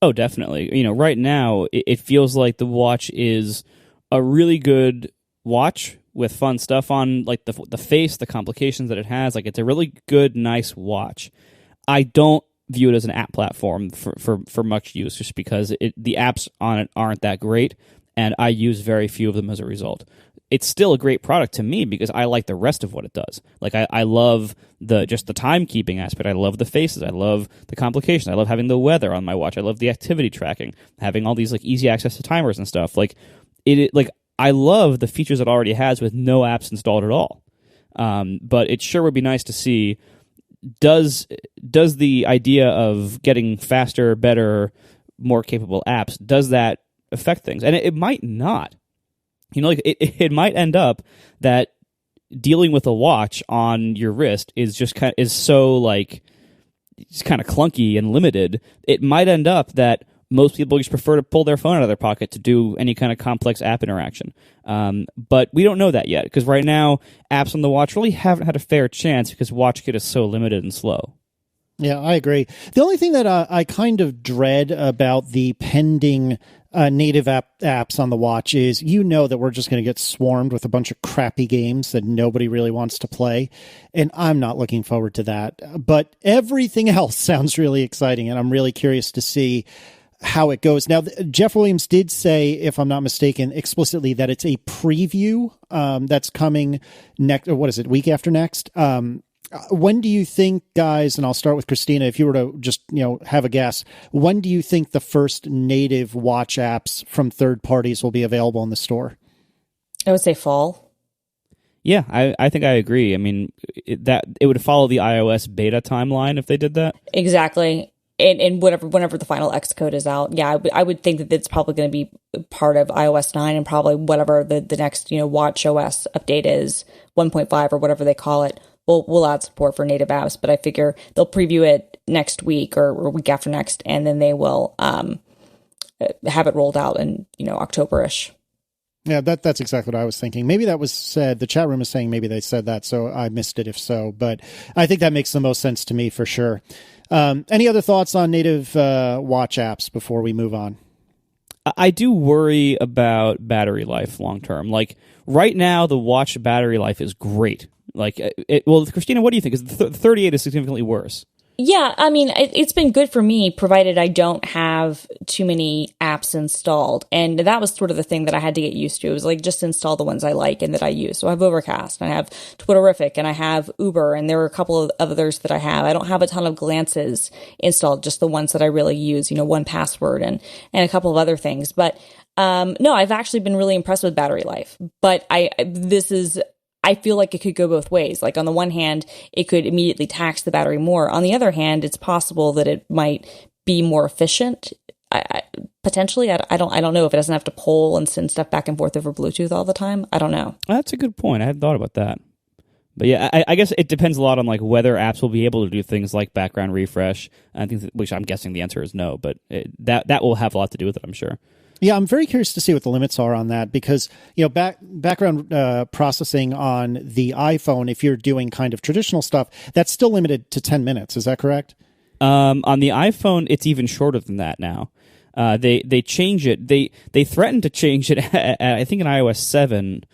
Oh, definitely. Right now, it feels like the watch is a really good watch with fun stuff on, like the face, the complications that it has. Like, it's a really good, nice watch. I don't view it as an app platform for much use, just because the apps on it aren't that great, and I use very few of them as a result. It's still a great product to me because I like the rest of what it does. Like I love the timekeeping aspect. I love the faces. I love the complications. I love having the weather on my watch. I love the activity tracking, having all these like easy access to timers and stuff. Like I love the features it already has with no apps installed at all. But it sure would be nice to see, does the idea of getting faster, better, more capable apps, does that affect things? And it might not. Like it might end up that dealing with a watch on your wrist is just so like it's kind of clunky and limited. It might end up that most people just prefer to pull their phone out of their pocket to do any kind of complex app interaction. But we don't know that yet, because right now apps on the watch really haven't had a fair chance because WatchKit is so limited and slow. Yeah, I agree. The only thing that I kind of dread about the pending native apps on the watch is, that we're just going to get swarmed with a bunch of crappy games that nobody really wants to play, and I'm not looking forward to that. But everything else sounds really exciting, and I'm really curious to see how it goes. Now, Jeff Williams did say, if I'm not mistaken, explicitly that it's a preview that's coming next, or what is it, week after next? When do you think, guys, and I'll start with Christina, if you were to just, have a guess, when do you think the first native watch apps from third parties will be available in the store? I would say fall. Yeah, I think I agree. I mean, it would follow the iOS beta timeline if they did that. Exactly. And whenever the final Xcode is out, yeah, I would think that it's probably going to be part of iOS 9 and probably whatever the next, Watch OS update is, 1.5 or whatever they call it. We'll add support for native apps, but I figure they'll preview it next week or week after next, and then they will have it rolled out in October-ish. Yeah, that's exactly what I was thinking. Maybe that was said. The chat room is saying maybe they said that, so I missed it if so. But I think that makes the most sense to me for sure. Any other thoughts on native watch apps before we move on? I do worry about battery life long term. Like right now, the watch battery life is great. Like, Christina, what do you think? Is the 38 is significantly worse? Yeah, I mean, it's been good for me, provided I don't have too many apps installed. And that was sort of the thing that I had to get used to. It was like, just install the ones I like and that I use. So I have Overcast, and I have Twitterific, and I have Uber, and there are a couple of others that I have. I don't have a ton of Glances installed, just the ones that I really use, 1Password and a couple of other things. But no, I've actually been really impressed with battery life. But I feel like it could go both ways. Like on the one hand, it could immediately tax the battery more. On the other hand, it's possible that it might be more efficient. Potentially, I don't know if it doesn't have to poll and send stuff back and forth over Bluetooth all the time. I don't know. That's a good point. I hadn't thought about that. But yeah, I guess it depends a lot on like whether apps will be able to do things like background refresh. I think, which I'm guessing the answer is no, but that will have a lot to do with it, I'm sure. Yeah, I'm very curious to see what the limits are on that, because background processing on the iPhone, if you're doing kind of traditional stuff, that's still limited to 10 minutes. Is that correct? On the iPhone, it's even shorter than that now. They change it. They threatened to change it. I think in iOS 7,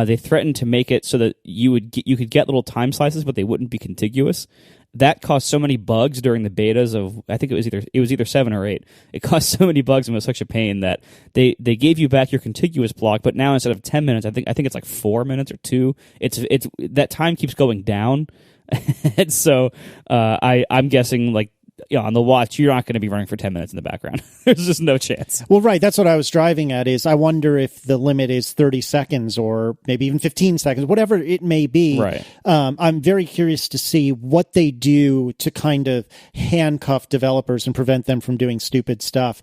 they threatened to make it so that you could get little time slices, but they wouldn't be contiguous. That caused so many bugs during the betas of, I think it was either 7 or 8. It caused so many bugs and was such a pain that they gave you back your contiguous block, but now instead of 10 minutes, I think it's like 4 minutes or 2. It's that time keeps going down, and so I'm guessing like. On the watch, you're not going to be running for 10 minutes in the background. There's just no chance. Well, right. That's what I was driving at, is I wonder if the limit is 30 seconds or maybe even 15 seconds, whatever it may be. Right. I'm very curious to see what they do to kind of handcuff developers and prevent them from doing stupid stuff.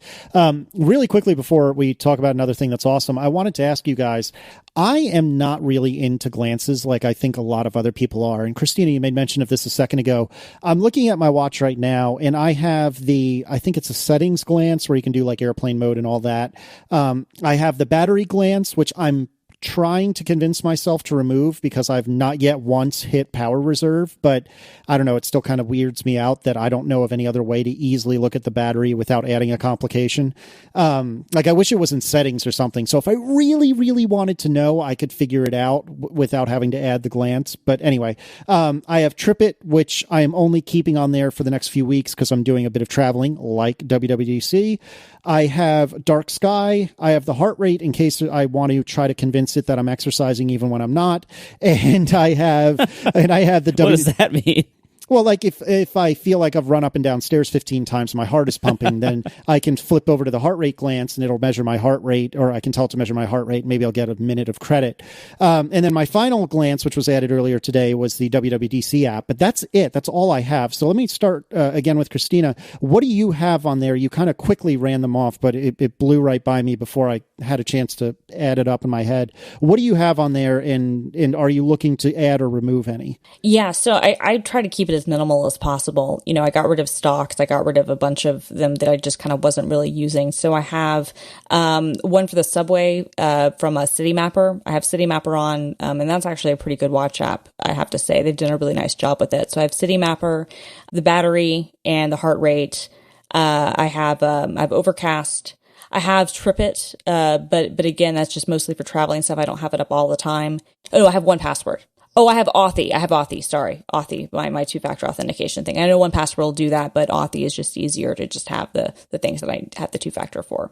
Really quickly, before we talk about another thing that's awesome, I wanted to ask you guys, I am not really into glances like I think a lot of other people are. And Christina, you made mention of this a second ago. I'm looking at my watch right now, and I have I think it's a settings glance where you can do like airplane mode and all that. I have the battery glance, which I'm trying to convince myself to remove because I've not yet once hit power reserve, but I don't know, it still kind of weirds me out that I don't know of any other way to easily look at the battery without adding a complication. Like I wish it was in settings or something. So if I really, really wanted to know, I could figure it out without having to add the glance. But anyway, I have Trip It, which I am only keeping on there for the next few weeks because I'm doing a bit of traveling like WWDC. I have Dark Sky. I have the heart rate in case I want to try to convince it that I'm exercising even when I'm not. And I have the What does that mean? Well, like if I feel like I've run up and down stairs 15 times, my heart is pumping, then I can flip over to the heart rate glance and it'll measure my heart rate, or I can tell it to measure my heart rate. Maybe I'll get a minute of credit. And then my final glance, which was added earlier today, was the WWDC app. But that's it. That's all I have. So let me start again with Christina. What do you have on there? You kind of quickly ran them off, but it blew right by me before I had a chance to add it up in my head. What do you have on there, and are you looking to add or remove any? Yeah, so I try to keep it as minimal as possible. You know, I got rid of stocks. I got rid of a bunch of them that I just kind of wasn't really using. So I have one for the subway from a City Mapper. I have City Mapper on, and that's actually a pretty good watch app, I have to say. They've done a really nice job with it. So I have City Mapper, the battery, and the heart rate. I have Overcast. I have Trip It, but again, that's just mostly for traveling stuff. I don't have it up all the time. Oh, no, I have 1Password. Oh, I have Authy. Sorry. Authy, my two-factor authentication thing. I know 1Password will do that, but Authy is just easier to just have the things that I have the two-factor for.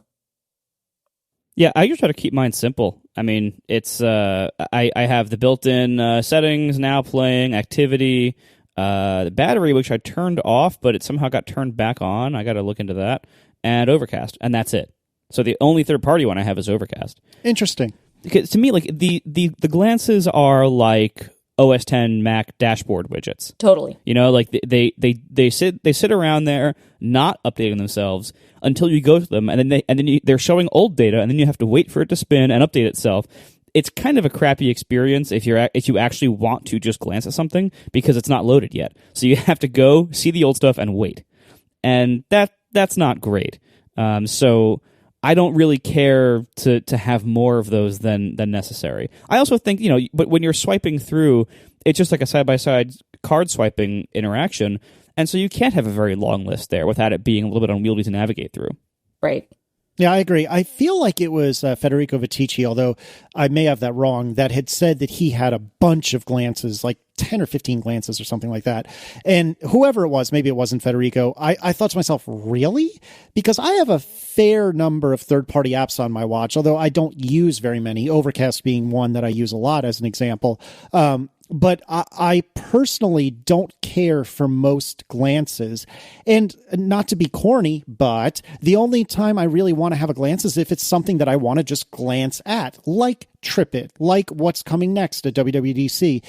Yeah, I just try to keep mine simple. I mean, it's I have the built-in settings now playing, activity, the battery, which I turned off, but it somehow got turned back on. I got to look into that. And Overcast, and that's it. So the only third-party one I have is Overcast. Interesting. Because to me, like the glances are like OS X Mac dashboard widgets. Totally. You know, like they sit around there not updating themselves until you go to them, and then they're showing old data, and then you have to wait for it to spin and update itself. It's kind of a crappy experience if you actually want to just glance at something because it's not loaded yet. So you have to go see the old stuff and wait, and that's not great. So I don't really care to have more of those than necessary. I also think, you know, but when you're swiping through, it's just like a side-by-side card swiping interaction, and so you can't have a very long list there without it being a little bit unwieldy to navigate through. Right. Yeah, I agree. I feel like it was Federico Vitici, although I may have that wrong, that had said that he had a bunch of glances, like 10 or 15 glances or something like that. And whoever it was, maybe it wasn't Federico, I thought to myself, really? Because I have a fair number of third-party apps on my watch, although I don't use very many, Overcast being one that I use a lot as an example. But I personally don't care for most glances. And not to be corny, but the only time I really want to have a glance is if it's something that I want to just glance at, like Trip It, like what's coming next at WWDC,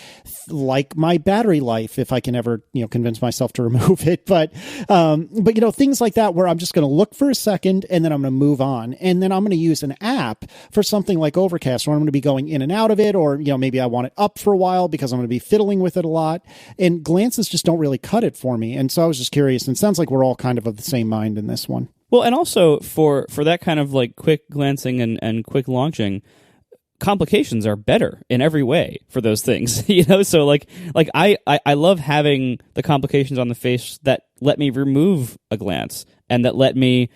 like my battery life, if I can ever, convince myself to remove it. But things like that where I'm just going to look for a second and then I'm going to move on. And then I'm going to use an app for something like Overcast where I'm going to be going in and out of it, or, maybe I want it up for a while because I'm going to be fiddling with it a lot. And glances just don't really cut it for me. And so I was just curious, and it sounds like we're all kind of the same mind in this one. Well, and also for that kind of like quick glancing and quick launching, complications are better in every way for those things, so like I love having the complications on the face that let me remove a glance and that let me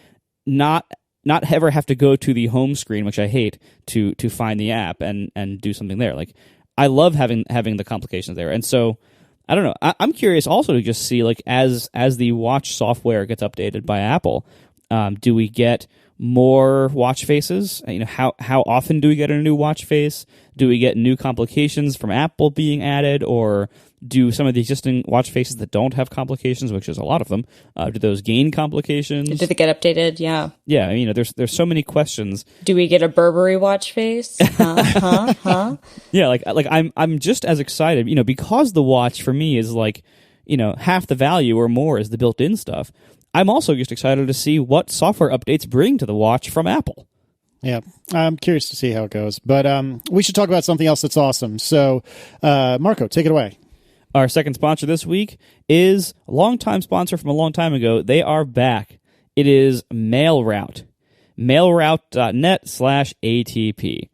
not ever have to go to the home screen, which I hate, to find the app and do something there. Like I love having the complications there. And so I don't know, I'm curious also to just see, like, as the watch software gets updated by Apple, do we get more watch faces? How often do we get a new watch face? Do we get new complications from Apple being added, or do some of the existing watch faces that don't have complications, which is a lot of them, do those gain complications? Did they get updated? Yeah. Yeah, there's so many questions. Do we get a Burberry watch face? Huh? Yeah, like I'm just as excited, because the watch for me is like, half the value or more is the built-in stuff. I'm also just excited to see what software updates bring to the watch from Apple. Yeah, I'm curious to see how it goes. But we should talk about something else that's awesome. So, Marco, take it away. Our second sponsor this week is a longtime sponsor from a long time ago. They are back. It is MailRoute. MailRoute.net/ATP.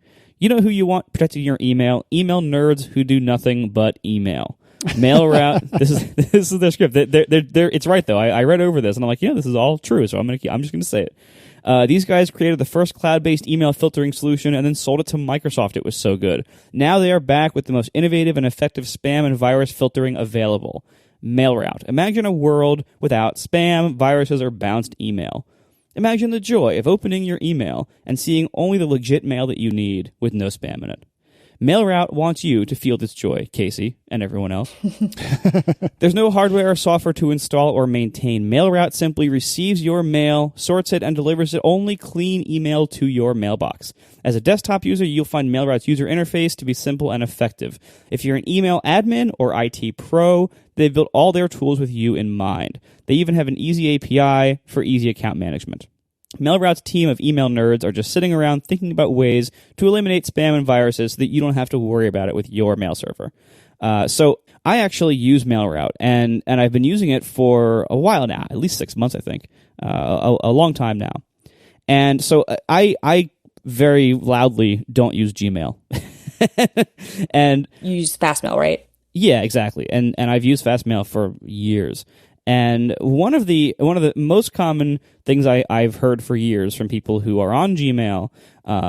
You know who you want protecting your email? Email nerds who do nothing but email. MailRoute. This is their script. It's right though. I read over this and I'm like, this is all true. So I'm just gonna say it. These guys created the first cloud-based email filtering solution and then sold it to Microsoft. It was so good. Now they are back with the most innovative and effective spam and virus filtering available. MailRoute. Imagine a world without spam, viruses, or bounced email. Imagine the joy of opening your email and seeing only the legit mail that you need with no spam in it. MailRoute wants you to feel this joy, Casey, and everyone else. There's no hardware or software to install or maintain. MailRoute simply receives your mail, sorts it, and delivers it only clean email to your mailbox. As a desktop user, you'll find MailRoute's user interface to be simple and effective. If you're an email admin or IT pro, they've built all their tools with you in mind. They even have an easy API for easy account management. MailRoute's team of email nerds are just sitting around thinking about ways to eliminate spam and viruses so that you don't have to worry about it with your mail server. So I actually use MailRoute, and I've been using it for a while now, at least 6 months, I think, a long time now. And so I very loudly don't use Gmail. And you use Fastmail, right? Yeah, exactly. And I've used Fastmail for years. And one of the most common things I've heard for years from people who are on Gmail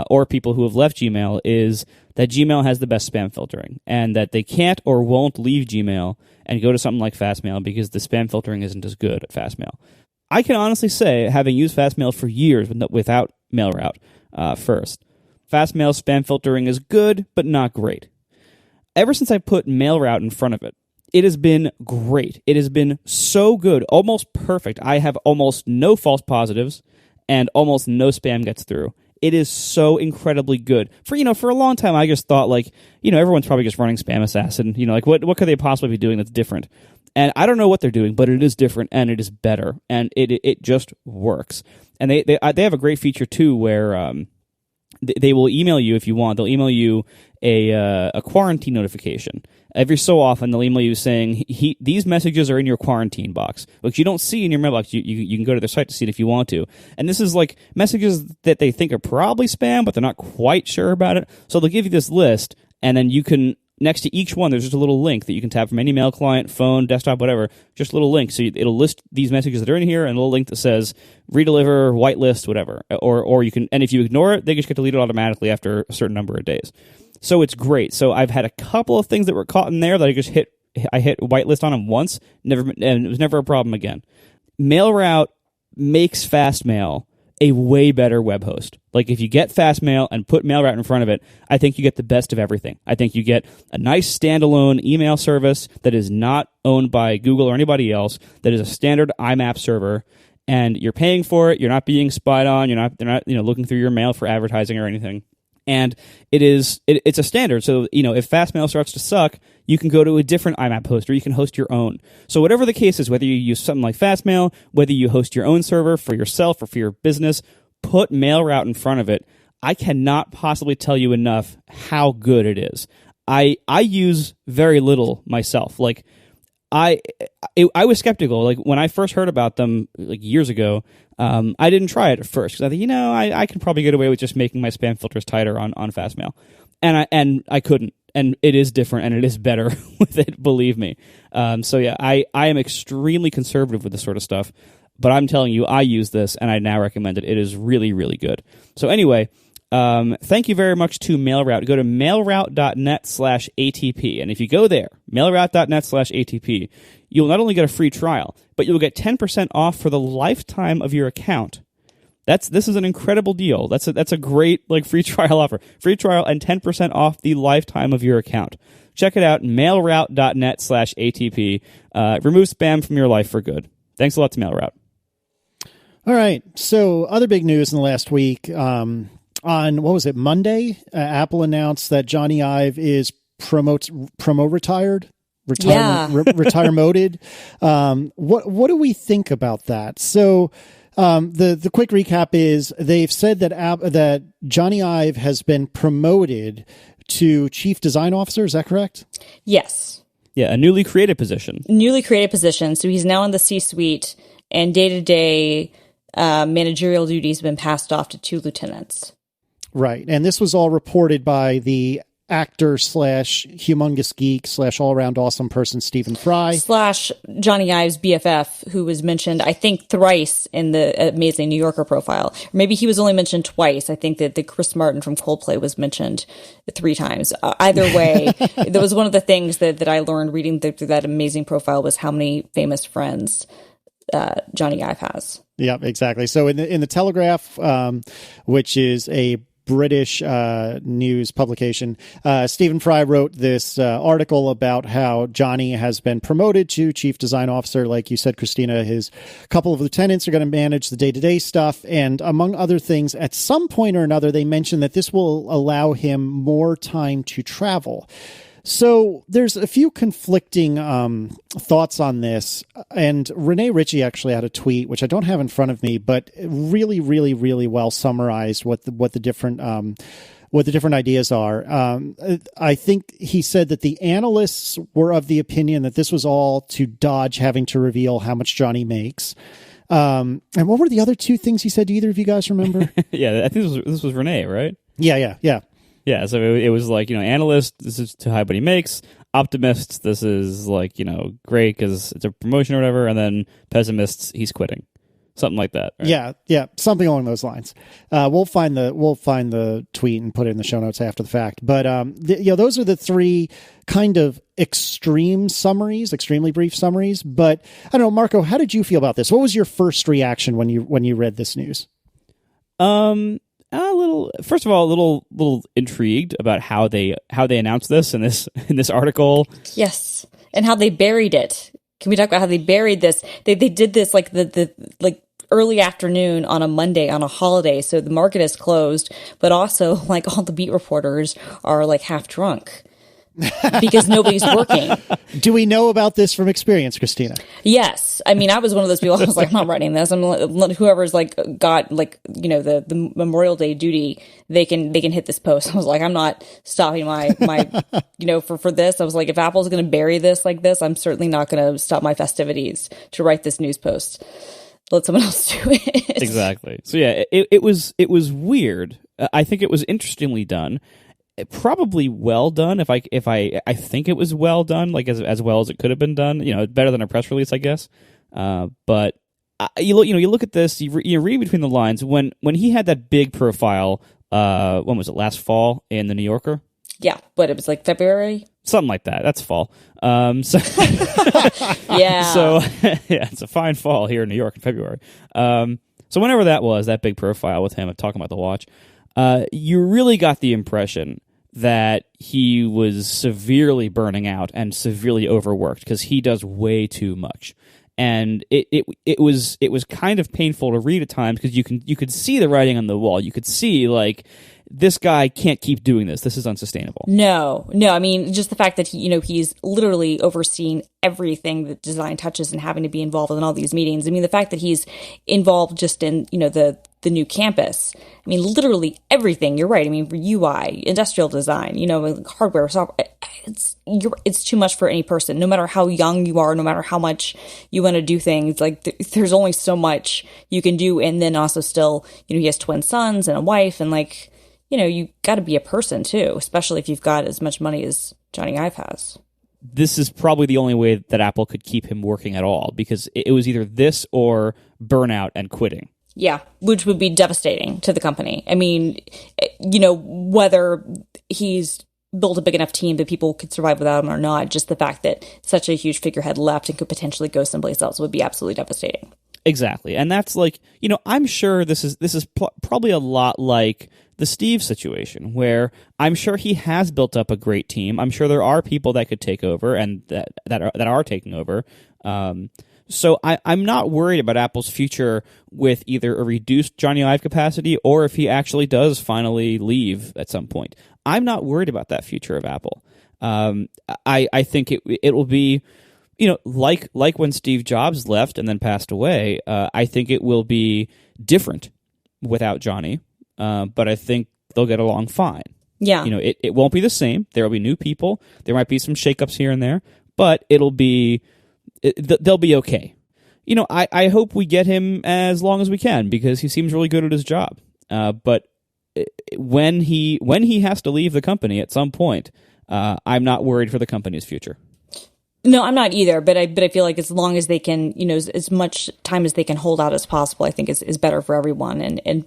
or people who have left Gmail is that Gmail has the best spam filtering and that they can't or won't leave Gmail and go to something like Fastmail because the spam filtering isn't as good at Fastmail. I can honestly say, having used Fastmail for years without MailRoute first, Fastmail's spam filtering is good but not great. Ever since I put MailRoute in front of it, it has been great. It has been so good, almost perfect. I have almost no false positives and almost no spam gets through. It is so incredibly good. For a long time I just thought everyone's probably just running Spam Assassin. What could they possibly be doing that's different? And I don't know what they're doing, but it is different and it is better and it just works. And they have a great feature too where they will email you if you want. They'll email you a quarantine notification. Every so often, they'll email you saying, these messages are in your quarantine box, which you don't see in your mailbox. You can go to their site to see it if you want to. And this is like messages that they think are probably spam, but they're not quite sure about it. So they'll give you this list, and then you can, next to each one, there's just a little link that you can tap from any mail client, phone, desktop, whatever, just a little link. So it'll list these messages that are in here, and a little link that says, redeliver, whitelist, whatever. Or you can, and if you ignore it, they just get deleted automatically after a certain number of days. So it's great. So I've had a couple of things that were caught in there that I hit whitelist on them once, and it was never a problem again. MailRoute makes Fastmail a way better web host. Like if you get Fastmail and put MailRoute in front of it, I think you get the best of everything. I think you get a nice standalone email service that is not owned by Google or anybody else, that is a standard IMAP server, and you're paying for it. You're not being spied on. They're not looking through your mail for advertising or anything. And it's a standard. So, if Fastmail starts to suck, you can go to a different IMAP host or you can host your own. So whatever the case is, whether you use something like Fastmail, whether you host your own server for yourself or for your business, put MailRoute in front of it. I cannot possibly tell you enough how good it is. I use very little myself. Like I was skeptical. Like when I first heard about them years ago, I didn't try it at first because I thought, I can probably get away with just making my spam filters tighter on Fastmail, and I couldn't. And it is different and it is better with it, believe me. So yeah, I am extremely conservative with this sort of stuff, but I'm telling you, I use this and I now recommend it. It is really, really good. So anyway, thank you very much to MailRoute. Go to mailroute.net/ATP. And if you go there, mailroute.net/ATP, you'll not only get a free trial, but you'll get 10% off for the lifetime of your account. This is an incredible deal. That's a great free trial offer. Free trial and 10% off the lifetime of your account. Check it out, mailroute.net/ATP. Remove spam from your life for good. Thanks a lot to MailRoute. All right. So other big news in the last week, on, what was it, Monday, Apple announced that Johnny Ive is Promoretired. Retire-moded. What do we think about that? So the quick recap is they've said that Johnny Ive has been promoted to Chief Design Officer. Is that correct? Yes. Yeah, a newly created position. So he's now in the C-suite, and day-to-day managerial duties have been passed off to 2 lieutenants. Right. And this was all reported by the actor slash humongous geek slash all around awesome person Stephen Fry slash Johnny Ives BFF, who was mentioned I think thrice in the Amazing New Yorker profile. Or maybe he was only mentioned twice. I think that the Chris Martin from Coldplay was mentioned 3 times. Either way, that was one of the things that I learned reading through that amazing profile was how many famous friends Johnny Ive has. Yeah, exactly. So in the Telegraph, which is a British news publication, Stephen Fry wrote this article about how Johnny has been promoted to chief design officer. Like you said, Christina, his couple of lieutenants are going to manage the day-to-day stuff. And among other things, at some point or another, they mentioned that this will allow him more time to travel. So there's a few conflicting thoughts on this, and Renee Ritchie actually had a tweet, which I don't have in front of me, but really, really, really well summarized what the different ideas are. I think he said that the analysts were of the opinion that this was all to dodge having to reveal how much Johnny makes. And what were the other 2 things he said? Do either of you guys remember? Yeah, I think this was Renee, right? Yeah. Yeah, so it was like, analysts, this is too high what he makes. Optimists, this is like, great because it's a promotion or whatever. And then pessimists, he's quitting. Something like that. Right? Yeah, something along those lines. We'll find the tweet and put it in the show notes after the fact. But those are the 3 kind of extremely brief summaries. But I don't know, Marco, how did you feel about this? What was your first reaction when you read this news? First of all, a little intrigued about how they announced this in this article. Yes, and how they buried it. Can we talk about how they buried this? They did this like the early afternoon on a Monday on a holiday, so the market is closed, but also like all the beat reporters are like half drunk. Because nobody's working. Do we know about this from experience, Christina? Yes. I mean, I was one of those people. I was like, I'm not writing this. Whoever's like got like, the Memorial Day duty, they can hit this post. I was like, I'm not stopping my for this. I was like, if Apple's going to bury this like this, I'm certainly not going to stop my festivities to write this news post. Let someone else do it. Exactly. So yeah, it was weird. I think it was interestingly done. Probably well done. If I think it was well done, like as well as it could have been done. Better than a press release, I guess. But you look at this. You read between the lines. When he had that big profile, when was it? Last fall in the New Yorker. Yeah, but it was like February. Something like that. That's fall. So yeah. So yeah, it's a fine fall here in New York in February. So whenever that was, that big profile with him talking about the watch, you really got the impression that he was severely burning out and severely overworked because he does way too much. And it was kind of painful to read at times because you could see the writing on the wall. You could see like this guy can't keep doing this. This is unsustainable. No. I mean, just the fact that he's literally overseeing everything that design touches and having to be involved in all these meetings. I mean, the fact that he's involved just in the new campus. I mean, literally everything. You're right. I mean, for UI, industrial design, hardware, software. It's too much for any person. No matter how young you are, no matter how much you want to do things, like there's only so much you can do. And then also still, he has twin sons and a wife, and like, you got to be a person too, especially if you've got as much money as Johnny Ive has. This is probably the only way that Apple could keep him working at all, because it was either this or burnout and quitting. Yeah, which would be devastating to the company. I mean, whether he's built a big enough team that people could survive without him or not, just the fact that such a huge figurehead left and could potentially go someplace else would be absolutely devastating. Exactly. And that's like, I'm sure this is probably a lot like the Steve situation, where I'm sure he has built up a great team. I'm sure there are people that could take over and that are taking over. So I'm not worried about Apple's future with either a reduced Johnny Ive capacity or if he actually does finally leave at some point. I'm not worried about that future of Apple. I think it will be, like when Steve Jobs left and then passed away. I think it will be different without Johnny, but I think they'll get along fine. Yeah, it won't be the same. There will be new people. There might be some shakeups here and there, but they'll be okay. I hope we get him as long as we can because he seems really good at his job. But when he has to leave the company at some point, I'm not worried for the company's future. No, I'm not either, but I feel like as long as they can, as much time as they can hold out as possible, I think is better for everyone, and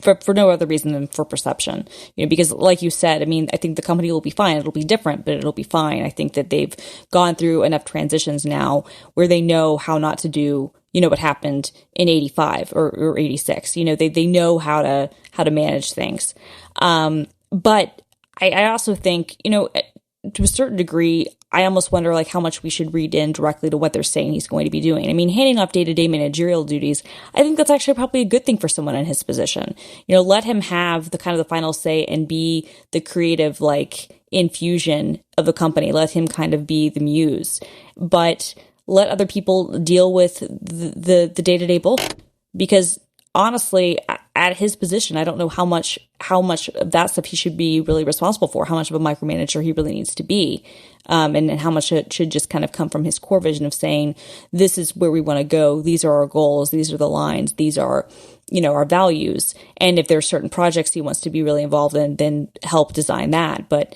for no other reason than for perception. Because like you said, I mean, I think the company will be fine. It'll be different, but it'll be fine. I think that they've gone through enough transitions now where they know how not to do, what happened in 85 or 86. They know how to manage things. But I also think, to a certain degree, I almost wonder like how much we should read in directly to what they're saying he's going to be doing. I mean, handing off day-to-day managerial duties, I think that's actually probably a good thing for someone in his position. Let him have the kind of the final say and be the creative like infusion of the company. Let him kind of be the muse, but let other people deal with the day-to-day bullshit. Because honestly, at his position, I don't know how much of that stuff he should be really responsible for, how much of a micromanager he really needs to be, and how much it should just kind of come from his core vision of saying, this is where we want to go, these are our goals, these are the lines, these are, our values. And if there are certain projects he wants to be really involved in, then help design that. But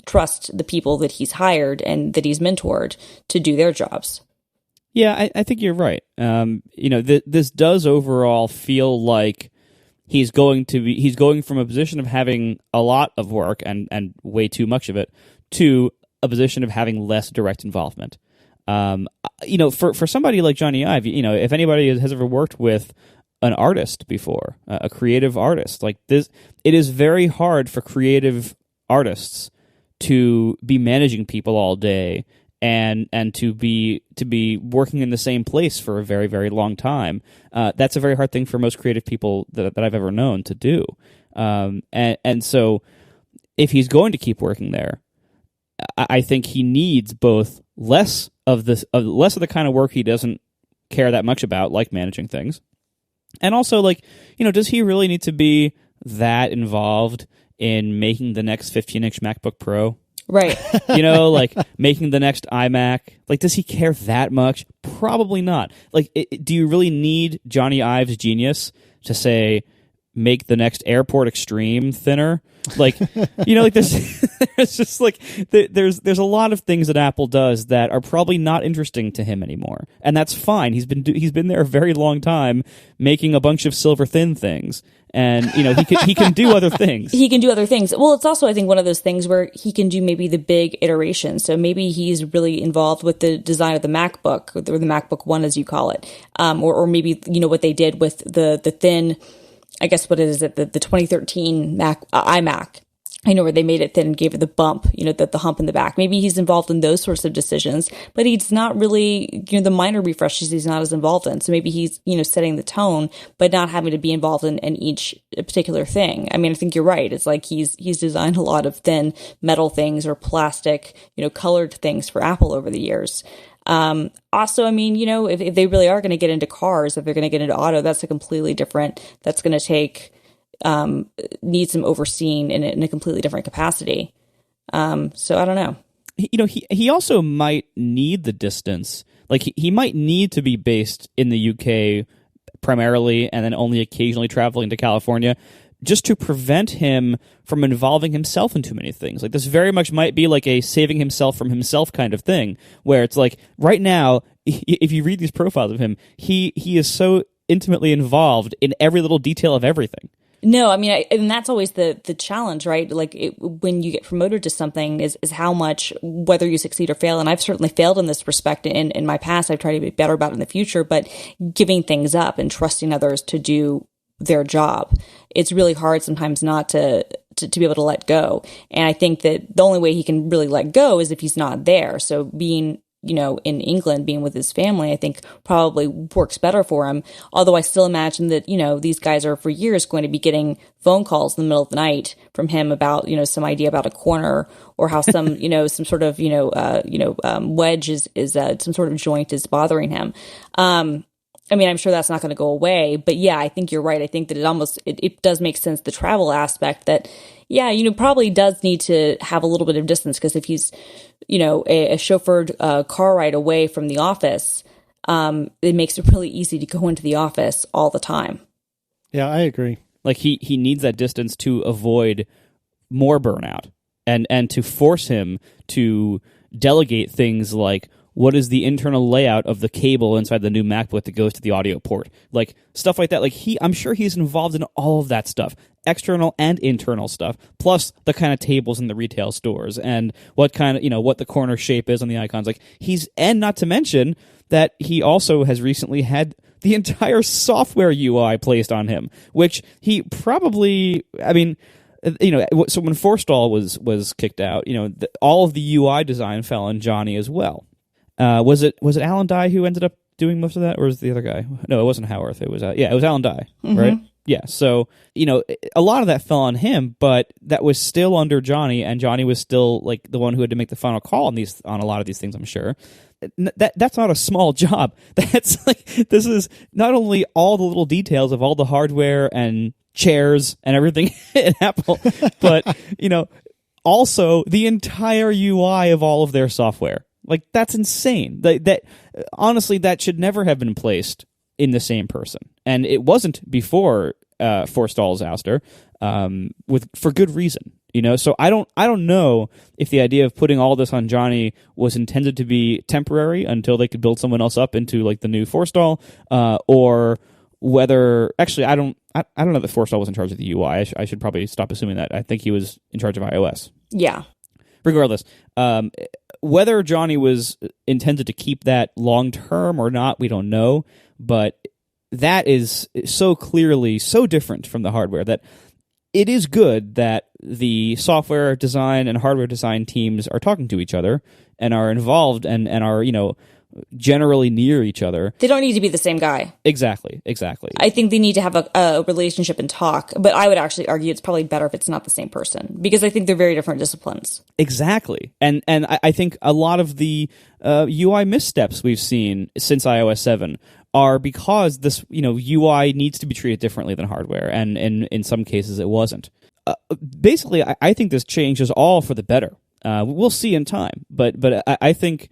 trust the people that he's hired and that he's mentored to do their jobs. Yeah, I think you're right. This does overall feel like he's going from a position of having a lot of work and way too much of it to a position of having less direct involvement. For somebody like Johnny Ive, if anybody has ever worked with an artist before, a creative artist like this, it is very hard for creative artists to be managing people all day and to be working in the same place for a very, very long time. That's a very hard thing for most creative people that I've ever known to do. And so if he's going to keep working there, I think he needs both less of the kind of work he doesn't care that much about, like managing things, and also does he really need to be that involved in making the next 15-inch MacBook Pro? Right. Making the next iMac. Does he care that much? Probably not. Do you really need Johnny Ive's genius to say, make the next Airport Extreme thinner? There's just there's a lot of things that Apple does that are probably not interesting to him anymore, and that's fine. He's been there a very long time making a bunch of silver thin things. And, he can do other things. He can do other things. Well, it's also, I think, one of those things where he can do maybe the big iteration. So maybe he's really involved with the design of the MacBook, or the MacBook One, as you call it. Or maybe, what they did with the thin, I guess, what is it, the 2013 iMac. I know, where they made it thin and gave it the bump, the hump in the back. Maybe he's involved in those sorts of decisions, but he's not really, the minor refreshes he's not as involved in. So maybe he's, setting the tone, but not having to be involved in each particular thing. I mean, I think you're right. It's like he's designed a lot of thin metal things or plastic, colored things for Apple over the years. Also, I mean, if they really are going to get into cars, if they're going to get into auto, that's that's going to take, needs some overseeing in a completely different capacity. So I don't know. He also might need the distance. He might need to be based in the UK primarily, and then only occasionally traveling to California, just to prevent him from involving himself in too many things. This very much might be like a saving himself from himself kind of thing, where it's right now, if you read these profiles of him, he is so intimately involved in every little detail of everything. No, I mean, and that's always the challenge, right? When you get promoted to something is how much, whether you succeed or fail. And I've certainly failed in this respect in my past. I've tried to be better about it in the future, but giving things up and trusting others to do their job, it's really hard sometimes not to be able to let go. And I think that the only way he can really let go is if he's not there. So being, in England, being with his family, I think probably works better for him. Although I still imagine that, these guys are for years going to be getting phone calls in the middle of the night from him about, some idea about a corner, or how some, some sort of, wedge is some sort of joint is bothering him. I mean, I'm sure that's not going to go away, but yeah, I think you're right. I think that it does make sense, the travel aspect, that, yeah, probably does need to have a little bit of distance, because if he's, a chauffeured car ride away from the office, it makes it really easy to go into the office all the time. Yeah, I agree. Like he needs that distance to avoid more burnout and to force him to delegate things like what is the internal layout of the cable inside the new MacBook that goes to the audio port, like stuff like that. Like I'm sure he's involved in all of that stuff, external and internal stuff, plus the kind of tables in the retail stores and what kind of, what the corner shape is on the icons. Like and not to mention that he also has recently had the entire software UI placed on him, which he probably, so when Forstall was kicked out, all of the UI design fell on Johnny as well. Was it Alan Dye who ended up doing most of that, or was it the other guy? No, it wasn't Howarth. It was it was Alan Dye, right? Yeah. So a lot of that fell on him, but that was still under Johnny, and Johnny was still like the one who had to make the final call on a lot of these things. I'm sure that's not a small job. That's like, this is not only all the little details of all the hardware and chairs and everything in Apple, but also the entire UI of all of their software. Like, that's insane. That honestly, that should never have been placed in the same person, and it wasn't before Forstall's ouster, for good reason. So I don't know if the idea of putting all this on Johnny was intended to be temporary until they could build someone else up into like the new Forstall, or whether actually I don't know that Forstall was in charge of the UI. I should probably stop assuming that. I think he was in charge of iOS. Yeah. Regardless, whether Johnny was intended to keep that long term or not, we don't know. But that is so clearly so different from the hardware that it is good that the software design and hardware design teams are talking to each other and are involved and are, generally near each other. They don't need to be the same guy. Exactly. I think they need to have a relationship and talk, but I would actually argue it's probably better if it's not the same person, because I think they're very different disciplines. Exactly. And I think a lot of the UI missteps we've seen since iOS 7 are because this, UI needs to be treated differently than hardware, and in some cases it wasn't. Basically, I think this change is all for the better. We'll see in time, but I think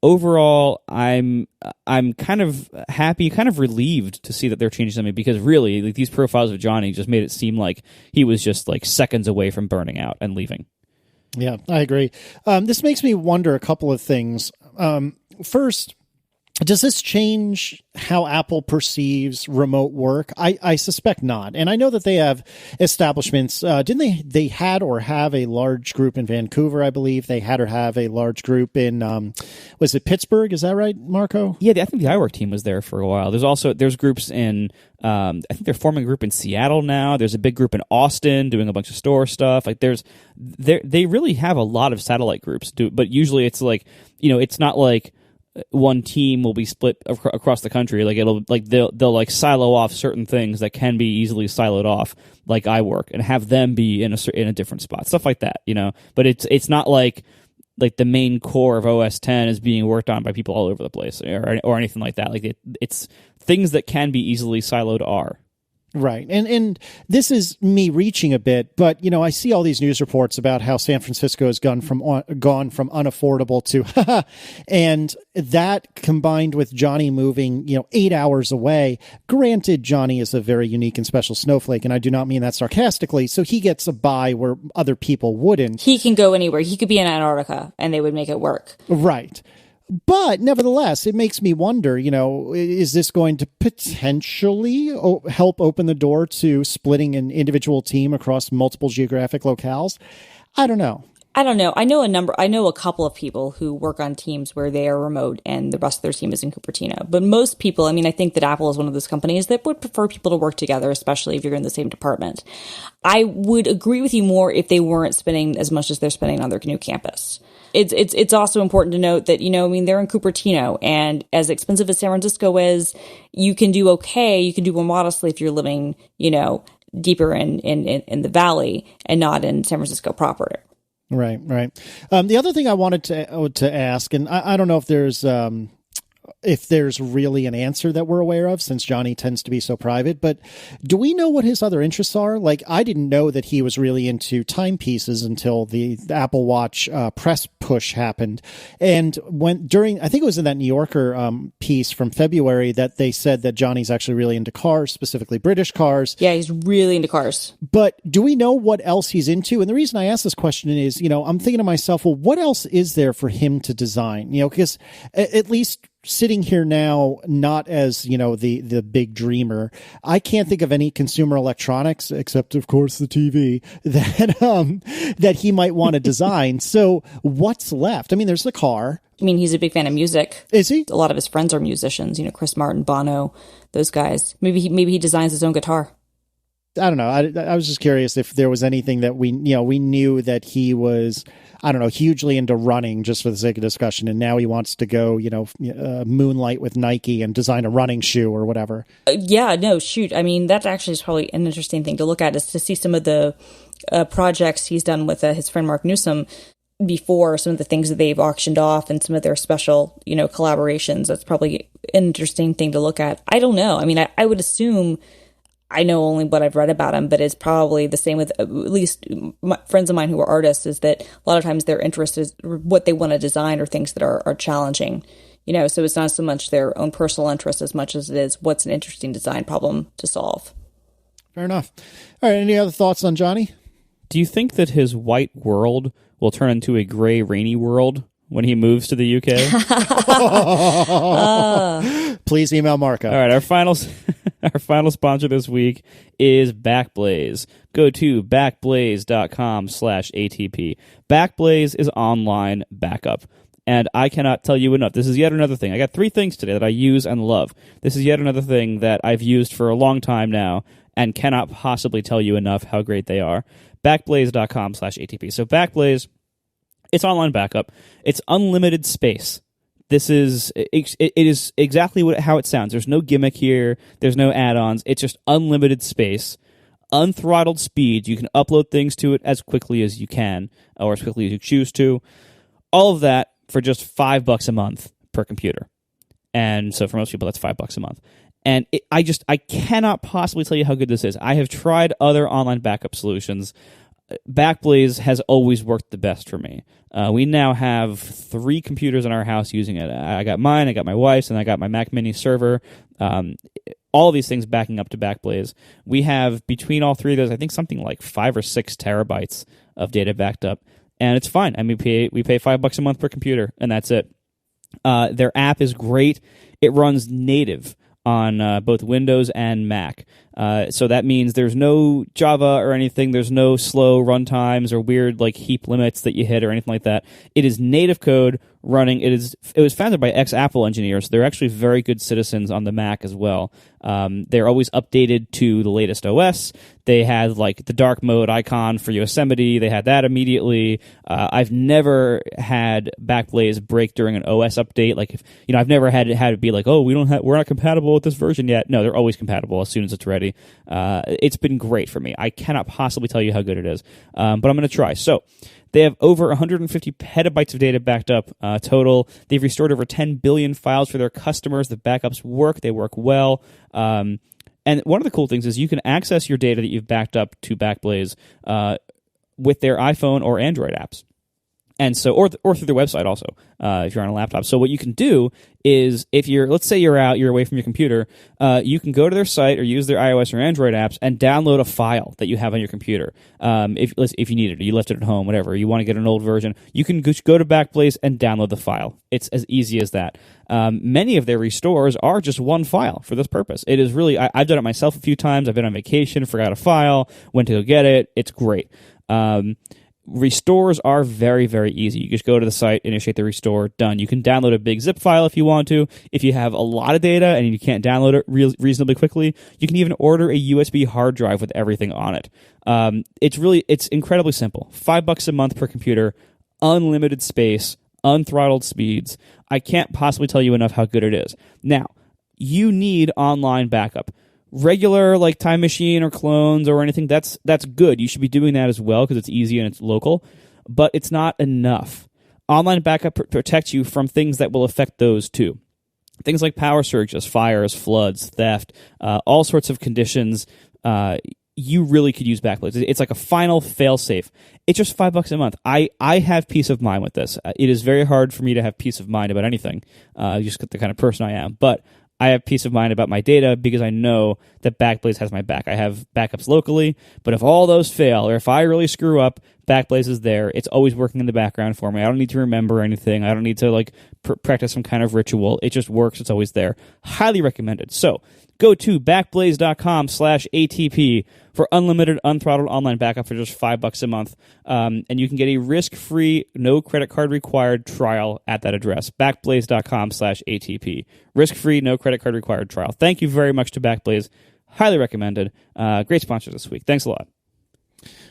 overall, I'm kind of happy, kind of relieved to see that they're changing something, because really, like, these profiles of Johnny just made it seem like he was just like seconds away from burning out and leaving. Yeah, I agree. This makes me wonder a couple of things. First, does this change how Apple perceives remote work? I suspect not. And I know that they have establishments. Didn't they had or have a large group in Vancouver, I believe. They had or have a large group in, was it Pittsburgh? Is that right, Marco? Yeah, I think the iWork team was there for a while. There's groups in, I think they're forming a group in Seattle now. There's a big group in Austin doing a bunch of store stuff. Like they really have a lot of satellite groups, but usually it's like, it's not like one team will be split across the country. Like they'll like silo off certain things that can be easily siloed off, like iWork, and have them be in a different spot, stuff like that. But it's not like the main core of OS 10 is being worked on by people all over the place or anything like that. Like it's things that can be easily siloed are. Right. And this is me reaching a bit, but, I see all these news reports about how San Francisco has gone from unaffordable to, and that combined with Johnny moving, 8 hours away. Granted, Johnny is a very unique and special snowflake, and I do not mean that sarcastically. So he gets a buy where other people wouldn't. He can go anywhere. He could be in Antarctica and they would make it work. Right. But nevertheless, it makes me wonder, is this going to potentially help open the door to splitting an individual team across multiple geographic locales? I don't know. I know a couple of people who work on teams where they are remote and the rest of their team is in Cupertino. But most people, I think that Apple is one of those companies that would prefer people to work together, especially if you're in the same department. I would agree with you more if they weren't spending as much as they're spending on their new campus. It's also important to note that, they're in Cupertino, and as expensive as San Francisco is, you can do okay. You can do more modestly if you're living, deeper in the valley and not in San Francisco proper. Right. The other thing I wanted to ask, and I don't know if there's if there's really an answer that we're aware of, since Johnny tends to be so private. But do we know what his other interests are? Like, I didn't know that he was really into timepieces until the Apple Watch press push happened. And I think it was in that New Yorker piece from February that they said that Johnny's actually really into cars, specifically British cars. Yeah, he's really into cars. But do we know what else he's into? And the reason I ask this question is, I'm thinking to myself, well, what else is there for him to design? Because at least sitting here now, not as, the big dreamer, I can't think of any consumer electronics, except, of course, the TV, that he might want to design. So what's left? I mean, there's the car. I mean, he's a big fan of music. Is he? A lot of his friends are musicians, Chris Martin, Bono, those guys. Maybe he designs his own guitar. I don't know. I was just curious if there was anything that we knew that he was, I don't know, hugely into running, just for the sake of discussion, and now he wants to go, moonlight with Nike and design a running shoe or whatever. Yeah, no, shoot. I mean, that actually is probably an interesting thing to look at, is to see some of the projects he's done with his friend Mark Newsom before, some of the things that they've auctioned off and some of their special, collaborations. That's probably an interesting thing to look at. I don't know. I mean, I would assume, I know only what I've read about them, but it's probably the same with at least friends of mine who are artists, is that a lot of times their interest is what they want to design or things that are challenging, so it's not so much their own personal interest as much as it is what's an interesting design problem to solve. Fair enough. All right. Any other thoughts on Johnny? Do you think that his white world will turn into a gray, rainy world when he moves to the UK? Please email Marco. All right, our final sponsor this week is Backblaze. Go to backblaze.com/ATP. Backblaze is online backup. And I cannot tell you enough. This is yet another thing. I got 3 things today that I use and love. This is yet another thing that I've used for a long time now and cannot possibly tell you enough how great they are. Backblaze.com/ATP. So Backblaze, it's online backup. It's unlimited space. It is exactly how it sounds. There's no gimmick here. There's no add-ons. It's just unlimited space, unthrottled speed. You can upload things to it as quickly as you can, or as quickly as you choose to. All of that for just $5 a month per computer. And so for most people, that's $5 a month. And I cannot possibly tell you how good this is. I have tried other online backup solutions. Backblaze has always worked the best for me. We now have 3 computers in our house using it. I got mine, I got my wife's, and I got my Mac Mini server. All of these things backing up to Backblaze. We have, between all 3 of those, I think something like 5 or 6 terabytes of data backed up. And it's fine. I mean, we pay $5 a month per computer, and that's it. Their app is great. It runs native on both Windows and Mac. So that means there's no Java or anything. There's no slow runtimes or weird heap limits that you hit or anything like that. It is native code running. It was founded by ex-Apple engineers. They're actually very good citizens on the Mac as well. They're always updated to the latest OS. They had the dark mode icon for Yosemite. They had that immediately. I've never had Backblaze break during an OS update. I've never had it be we're not compatible with this version yet. No, they're always compatible as soon as it's ready. It's been great for me. I cannot possibly tell you how good it is, but I'm going to try. So they have over 150 petabytes of data backed up total. They've restored over 10 billion files for their customers. The backups work. They work well. And one of the cool things is you can access your data that you've backed up to Backblaze with their iPhone or Android apps. And so, or through their website also, if you're on a laptop. So what you can do is, let's say you're away from your computer, you can go to their site or use their iOS or Android apps and download a file that you have on your computer. If you need it, or you left it at home, whatever, you want to get an old version, you can go to Backblaze and download the file. It's as easy as that. Many of their restores are just one file for this purpose. It is really, I've done it myself a few times. I've been on vacation, forgot a file, went to go get it. It's great. Restores are very, very easy. You just go to the site, initiate the restore, done. You can download a big zip file if you want to. If you have a lot of data and you can't download it reasonably quickly, you can even order a USB hard drive with everything on it. It's incredibly simple. $5 a month per computer, unlimited space, unthrottled speeds. I can't possibly tell you enough how good it is. Now, you need online backup. Regular Time Machine or clones or anything, that's good. You should be doing that as well because it's easy and it's local, but it's not enough. Online backup protects you from things that will affect those too. things like power surges, fires, floods, theft, all sorts of conditions. You really could use Backblaze. It's like a final fail-safe. It's just $5 a month. I have peace of mind with this. It is very hard for me to have peace of mind about anything, just the kind of person I am. But I have peace of mind about my data because I know that Backblaze has my back. I have backups locally, but if all those fail, or if I really screw up, Backblaze is there. It's always working in the background for me. I don't need to remember anything. I don't need to practice some kind of ritual. It just works. It's always there. Highly recommended. So go to backblaze.com/ATP for unlimited, unthrottled online backup for just $5 a month. And you can get a risk-free, no credit card required trial at that address, backblaze.com/ATP. Risk-free, no credit card required trial. Thank you very much to Backblaze. Highly recommended. Great sponsor this week. Thanks a lot.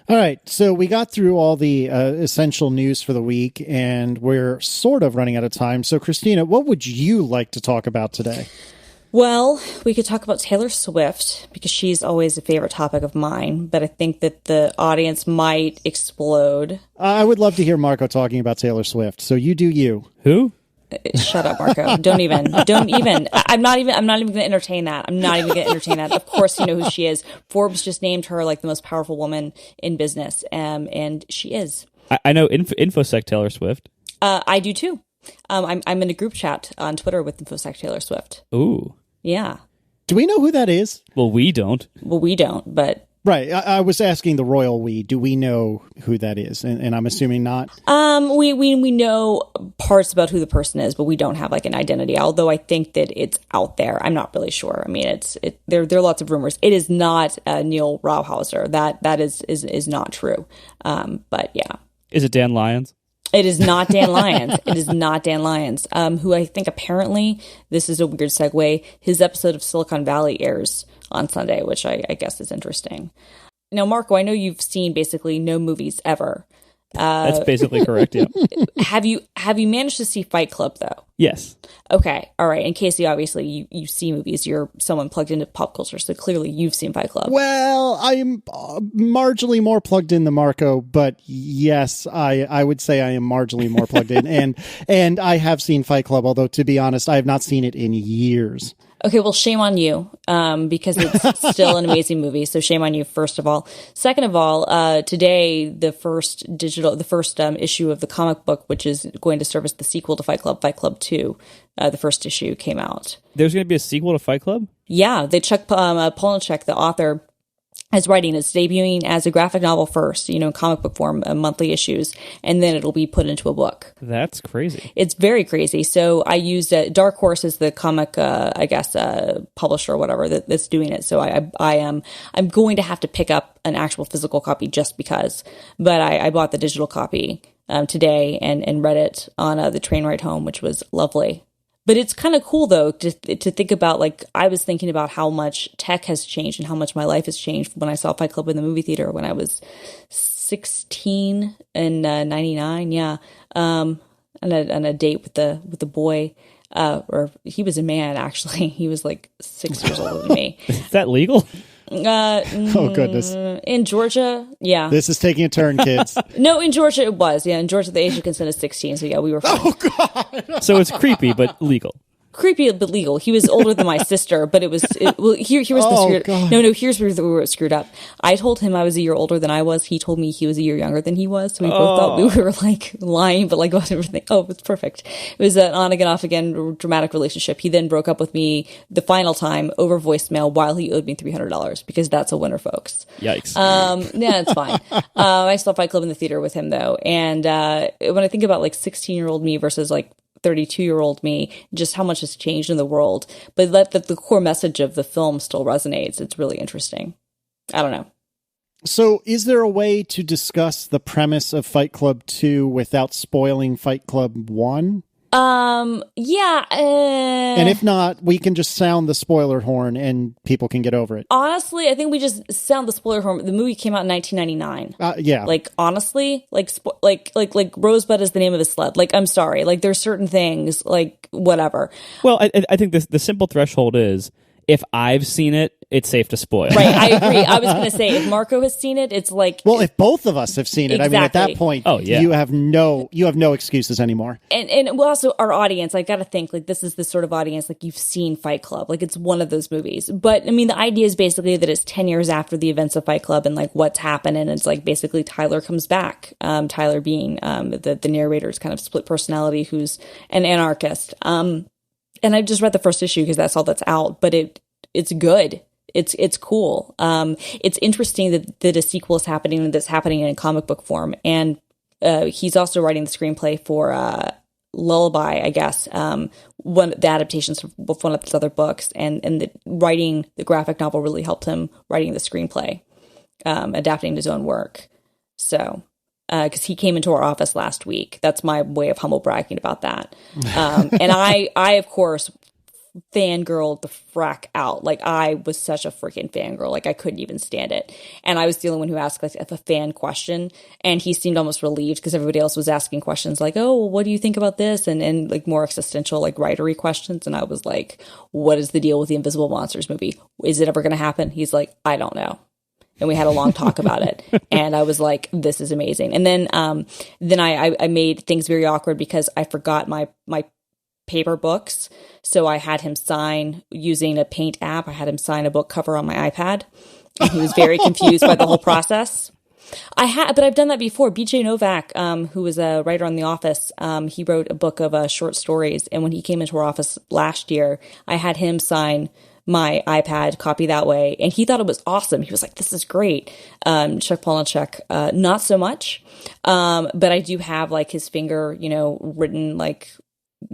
All right, so we got through all the essential news for the week, and we're sort of running out of time. So, Christina, what would you like to talk about today? Well, we could talk about Taylor Swift, because she's always a favorite topic of mine, but I think that the audience might explode. I would love to hear Marco talking about Taylor Swift, so you do you. Who? Shut up, Marco. Don't even. I'm not even going to entertain that. I'm not even going to entertain that. Of course you know who she is. Forbes just named her like the most powerful woman in business, and she is. I know InfoSec Taylor Swift. I do too. I'm in a group chat on Twitter with InfoSec Taylor Swift. Ooh. Yeah. Do we know who that is? Well, we don't. Well, we don't, but... Right. I was asking the royal we. Do we know who that is? And I'm assuming not. We know parts about who the person is, but we don't have like an identity. Although I think that it's out there. I'm not really sure. I mean, there are lots of rumors. It is not Neil Rauhauser. That is not true. But yeah. Is it Dan Lyons? It is not Dan Lyons. It is not Dan Lyons, who I think apparently, this is a weird segue, his episode of Silicon Valley airs on Sunday, which I guess is interesting. Now, Marco, I know you've seen basically no movies ever. That's basically correct, yeah. Have you managed to see Fight Club, though? Yes. Okay, all right. And Casey, obviously, you see movies. You're someone plugged into pop culture, so clearly you've seen Fight Club. Well, I'm marginally more plugged in than Marco, but yes, I would say I am marginally more plugged in. And I have seen Fight Club, although, to be honest, I have not seen it in years. Okay, well, shame on you, because it's still an amazing movie. So shame on you, first of all. Second of all, today, the first issue of the comic book, which is going to serve as the sequel to Fight Club 2, the first issue came out. There's going to be a sequel to Fight Club? Yeah, Chuck Palahniuk, the author, is writing. It's debuting as a graphic novel first, in comic book form, monthly issues, and then it'll be put into a book. That's crazy. It's very crazy. So I used Dark Horse as the comic, publisher or whatever that's doing it. So I'm going to have to pick up an actual physical copy just because. But I bought the digital copy today and read it on the train ride home, which was lovely. But it's kind of cool, though, to think about, like, I was thinking about how much tech has changed and how much my life has changed when I saw Fight Club in the movie theater when I was 16 in 99, yeah. On a date with the boy, or he was a man, actually. He was, like, 6 years older than me. Is that legal? Oh, goodness. In Georgia, yeah. This is taking a turn, kids. No, in Georgia it was. Yeah, in Georgia the age of consent is 16, so yeah, we were fine. Oh, God. So it's creepy, but legal. Creepy but legal. He was older than my sister, but here's where we were screwed up. I told him I was a year older than I was. He told me he was a year younger than he was. So we both thought we were like lying, but like about everything. Oh, it's perfect. It was an on again, off again dramatic relationship. He then broke up with me the final time over voicemail while he owed me $300 because that's a winner, folks. Yikes. Yeah, it's fine. I saw Fight Club in the theater with him though, and when I think about like 16-year-old me versus like 32-year-old me, just how much has changed in the world, but the core message of the film still resonates. It's really interesting. I don't know. So is there a way to discuss the premise of Fight Club 2 without spoiling Fight Club 1? Yeah. And if not, we can just sound the spoiler horn and people can get over it. Honestly, I think we just sound the spoiler horn. The movie came out in 1999. Yeah. Like, honestly, like Rosebud is the name of the sled. Like, I'm sorry. Like, there's certain things, like, whatever. Well, I think the simple threshold is, if I've seen it it's safe to spoil. Right, I agree. I was going to say, if Marco has seen it, it's like... Well, if both of us have seen it, exactly. I mean, at that point, you have no excuses anymore. And well, also our audience, I got to think, like, this is the sort of audience, like, you've seen Fight Club. Like, it's one of those movies. But, I mean, the idea is basically that it's 10 years after the events of Fight Club and, like, what's happened. And it's, like, basically Tyler comes back. Tyler being the narrator's kind of split personality who's an anarchist. And I just read the first issue because that's all that's out. But it's good. It's cool. It's interesting that a sequel is happening and that's happening in comic book form. And he's also writing the screenplay for Lullaby, I guess, the adaptations of one of his other books. And writing the graphic novel really helped him writing the screenplay, adapting his own work. So, because he came into our office last week. That's my way of humble bragging about that. And I, of course, fangirled the frack out. Like, I was such a freaking fangirl. Like, I couldn't even stand it. And I was the only one who asked, like, a fan question. And he seemed almost relieved because everybody else was asking questions like, oh, well, what do you think about this? And like, more existential, like, writery questions. And I was like, what is the deal with the Invisible Monsters movie? Is it ever going to happen? He's like, I don't know. And we had a long talk about it. And I was like, this is amazing. And then I made things very awkward because I forgot my paper books. So I had him sign using a paint app. I had him sign a book cover on my iPad. And he was very confused by the whole process. But I've done that before. BJ Novak, who was a writer on The Office, he wrote a book of short stories. And when he came into our office last year, I had him sign my iPad copy that way. And he thought it was awesome. He was like, this is great. Chuck Palahniuk, not so much. But I do have like his finger, written, like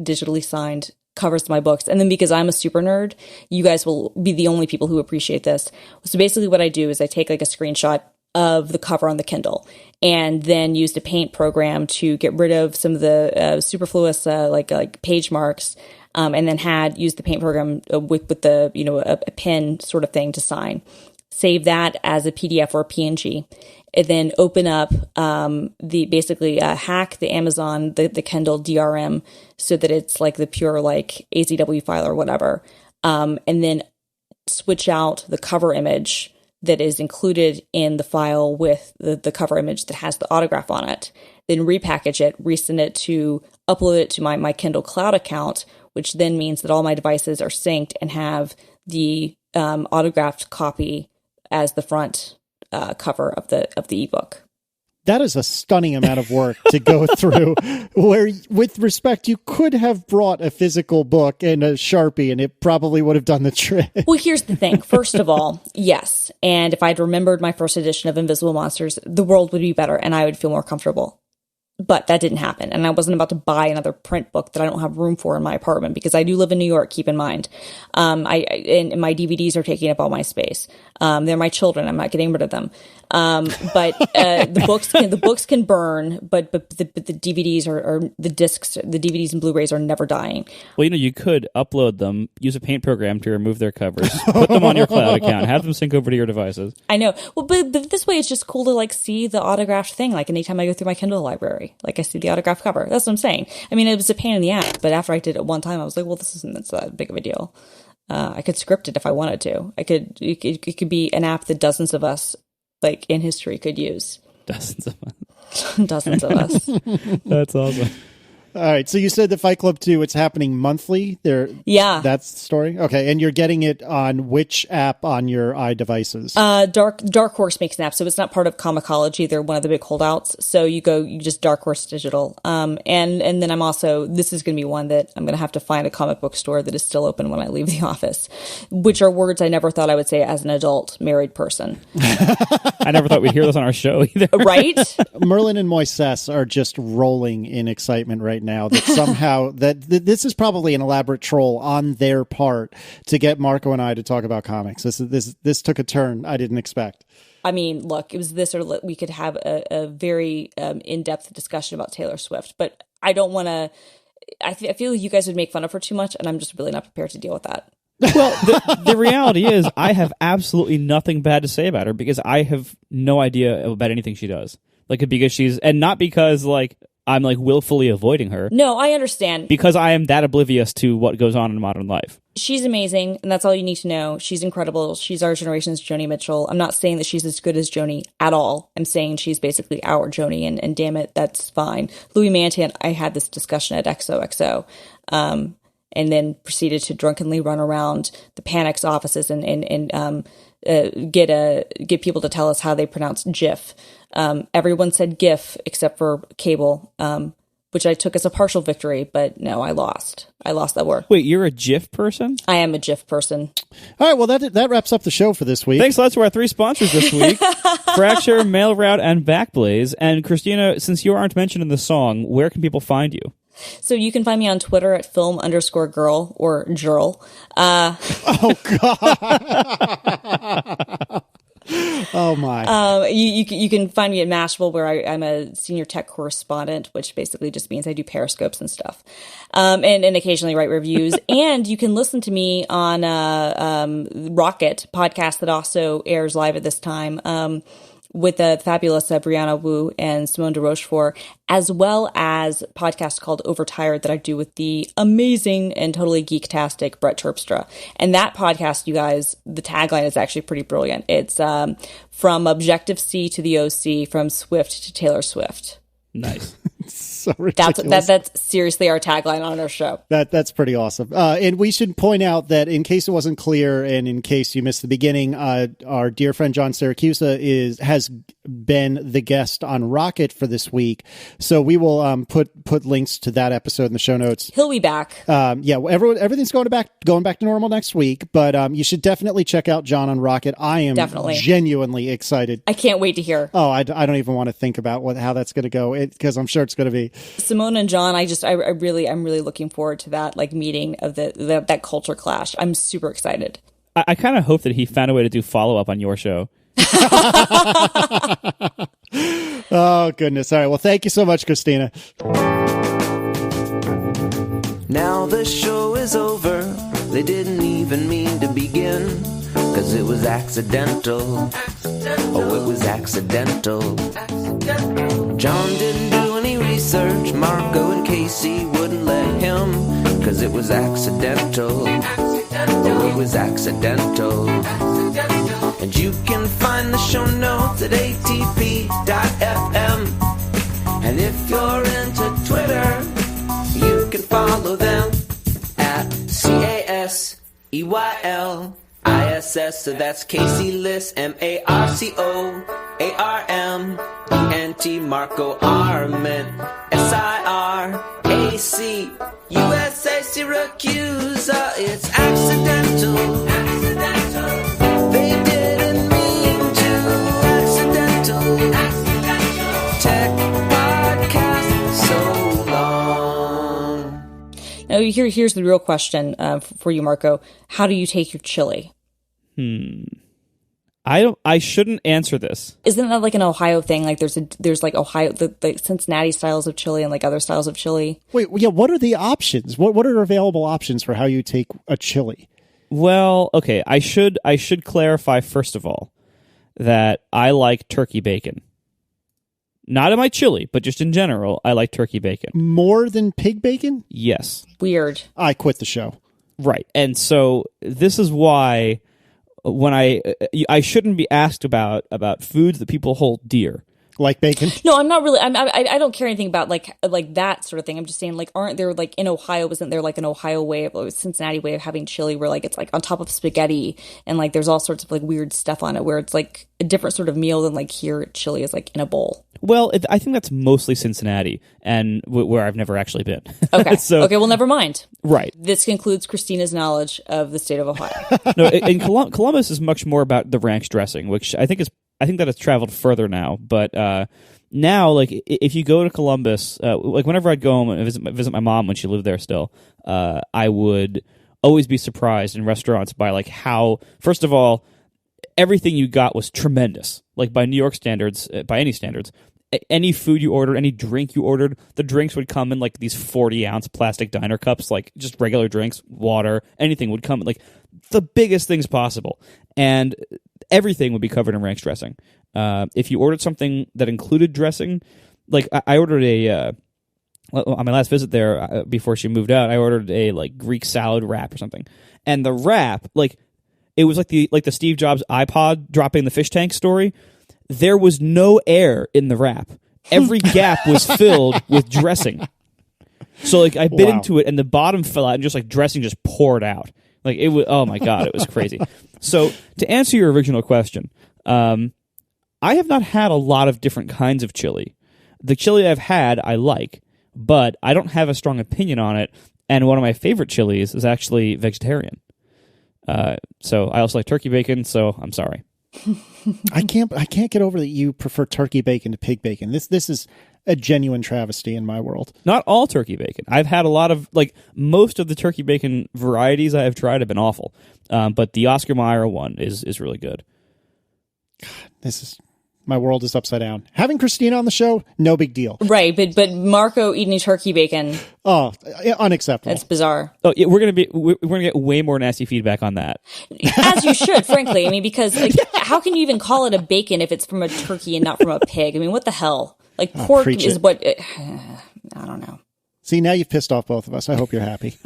digitally signed covers to my books. And then because I'm a super nerd, you guys will be the only people who appreciate this. So basically what I do is I take like a screenshot of the cover on the Kindle and then used a paint program to get rid of some of the superfluous like page marks. And then used the paint program with the, a pen sort of thing to sign. Save that as a PDF or a PNG. And then open up hack the Amazon, the Kindle DRM so that it's like the pure like AZW file or whatever. And then switch out the cover image that is included in the file with the cover image that has the autograph on it. Then repackage it, resend it upload it to my Kindle Cloud account, which then means that all my devices are synced and have the autographed copy as the front cover of the ebook. That is a stunning amount of work to go through, where, with respect, you could have brought a physical book and a Sharpie, and it probably would have done the trick. Well, here's the thing. First of all, yes. And if I'd remembered my first edition of Invisible Monsters, the world would be better, and I would feel more comfortable. But that didn't happen. And I wasn't about to buy another print book that I don't have room for in my apartment because I do live in New York, keep in mind. And my DVDs are taking up all my space. They're my children. I'm not getting rid of them. But the books can burn, but the DVDs are the discs, the DVDs and Blu-rays are never dying. Well, you could upload them, use a paint program to remove their covers, put them on your cloud account, have them sync over to your devices. I know. Well, but this way it's just cool to like see the autographed thing. Like anytime I go through my Kindle library, like I see the autographed cover. That's what I'm saying. I mean, it was a pain in the ass, but after I did it one time, I was like, well, that's that big of a deal. I could script it if I wanted to. It could be an app that dozens of us, like in history, could use. Dozens of us. Dozens of us. That's awesome. All right. So you said the Fight Club 2, it's happening monthly. Yeah. That's the story. Okay. And you're getting it on which app on your iDevices? Dark Horse makes an app. So it's not part of Comicology. They're one of the big holdouts. So you just Dark Horse Digital. And then I'm also, this is going to be one that I'm going to have to find a comic book store that is still open when I leave the office, which are words I never thought I would say as an adult married person. I never thought we'd hear this on our show either. Right? Merlin and Moises are just rolling in excitement right now that somehow this is probably an elaborate troll on their part to get Marco and I to talk about comics. This took a turn I didn't expect. I mean, look, it was this, or we could have a very in-depth discussion about Taylor Swift, but I don't want to. I feel like you guys would make fun of her too much, and I'm just really not prepared to deal with that. Well, the reality is I have absolutely nothing bad to say about her because I have no idea about anything she does. Like, because she's, and not because like I'm like willfully avoiding her. No, I understand. Because I am that oblivious to what goes on in modern life. She's amazing, and that's all you need to know. She's incredible. She's our generation's Joni Mitchell. I'm not saying that she's as good as Joni at all. I'm saying she's basically our Joni, and damn it, that's fine. Louis Mantia, I had this discussion at XOXO, and then proceeded to drunkenly run around the Panic's offices and get people to tell us how they pronounce GIF. Everyone said GIF except for Cable, which I took as a partial victory, but no, I lost. I lost that war. Wait, you're a GIF person? I am a GIF person. All right, well, that wraps up the show for this week. Thanks lots to our 3 sponsors this week, Fracture, Mail Route, and Backblaze. And Christina, since you aren't mentioned in the song, where can people find you? So you can find me on Twitter at film_girl or Jurl. Oh, God. Oh my! You can find me at Mashable, where I'm a senior tech correspondent, which basically just means I do periscopes and stuff, and occasionally write reviews. And you can listen to me on Rocket podcast that also airs live at this time, with the fabulous Brianna Wu and Simone de Rochefort, as well as a podcast called Overtired that I do with the amazing and totally geektastic Brett Terpstra. And that podcast, you guys, the tagline is actually pretty brilliant. It's from Objective-C to the OC, from Swift to Taylor Swift. Nice. So ridiculous. That's seriously our tagline on our show. That's pretty awesome. And we should point out that in case it wasn't clear, and in case you missed the beginning, our dear friend John Siracusa has been the guest on Rocket for this week. So we will put links to that episode in the show notes. He'll be back. Everything's going back to normal next week. But you should definitely check out John on Rocket. I am genuinely excited. I can't wait to hear. Oh, I don't even want to think about how that's going to go, because I'm sure it's going to be. Simone and John, I'm really looking forward to that meeting of that culture clash. I'm super excited. I kind of hope that he found a way to do follow-up on your show. Oh, goodness. All right. Well, thank you so much, Christina. Now the show is over. They didn't even mean to begin, 'cause it was accidental. Oh, it was accidental. John didn't do any research. Marco and Casey wouldn't let him, 'cause it was accidental. Oh, it was accidental. And you can find the show notes at atp.fm. And if you're into Twitter, you can follow them at CASEYLISS. So that's Casey Liss, MARCOARMENT, Marco Arment, SIRAC, USA Syracuse. It's accidental. They didn't mean to. Accidental. Tech podcast so long. Now here's the real question for you, Marco. How do you take your chili? I shouldn't answer this. Isn't that like an Ohio thing? Like there's like Ohio, the Cincinnati styles of chili and like other styles of chili. Wait, yeah. What are the options? What are available options for how you take a chili? Well, okay. I should clarify first of all that I like turkey bacon. Not in my chili, but just in general, I like turkey bacon. More than pig bacon? Yes. Weird. I quit the show. Right. And so this is why when I shouldn't be asked about foods that people hold dear. Like bacon? No, I'm not really. I don't care anything about like that sort of thing. I'm just saying, like, aren't there like in Ohio? Isn't there like an Ohio way of Cincinnati way of having chili where like it's like on top of spaghetti and like there's all sorts of like weird stuff on it where it's like a different sort of meal than like here chili is like in a bowl. Well, I think that's mostly Cincinnati and where I've never actually been. Okay. Okay. Well, never mind. Right. This concludes Christina's knowledge of the state of Ohio. No, in Columbus is much more about the ranch dressing, which I think that it's traveled further now. But now, like, if you go to Columbus, like whenever I'd go home and visit my mom when she lived there still, I would always be surprised in restaurants by like how, first of all, everything you got was tremendous. Like by New York standards, by any standards, any food you ordered, any drink you ordered, the drinks would come in like these 40-ounce plastic diner cups, like just regular drinks, water, anything would come in like the biggest things possible. And everything would be covered in ranch dressing. If you ordered something that included dressing, like I ordered a on my last visit there before she moved out, I ordered a like Greek salad wrap or something, and the wrap, like, it was like the Steve Jobs iPod dropping the fish tank story. There was no air in the wrap. Every gap was filled with dressing. So like I bit into it, and the bottom fell out, and just like dressing just poured out. Like it was, oh my god, it was crazy. So to answer your original question, I have not had a lot of different kinds of chili. The chili I've had, I like, but I don't have a strong opinion on it. And one of my favorite chilies is actually vegetarian. So I also like turkey bacon. So I'm sorry. I can't get over that you prefer turkey bacon to pig bacon. This is a genuine travesty in my world. Not all turkey bacon. I've had a lot of, like, most of the turkey bacon varieties I have tried have been awful. But the Oscar Mayer one is really good. God, my world is upside down. Having Christina on the show, no big deal. Right, but Marco eating turkey bacon. Oh, unacceptable. That's bizarre. Oh, yeah, we're gonna get way more nasty feedback on that. As you should, frankly. I mean, because like, how can you even call it a bacon if it's from a turkey and not from a pig? I mean, what the hell? Like, pork is what. I don't know. See, now you've pissed off both of us. I hope you're happy.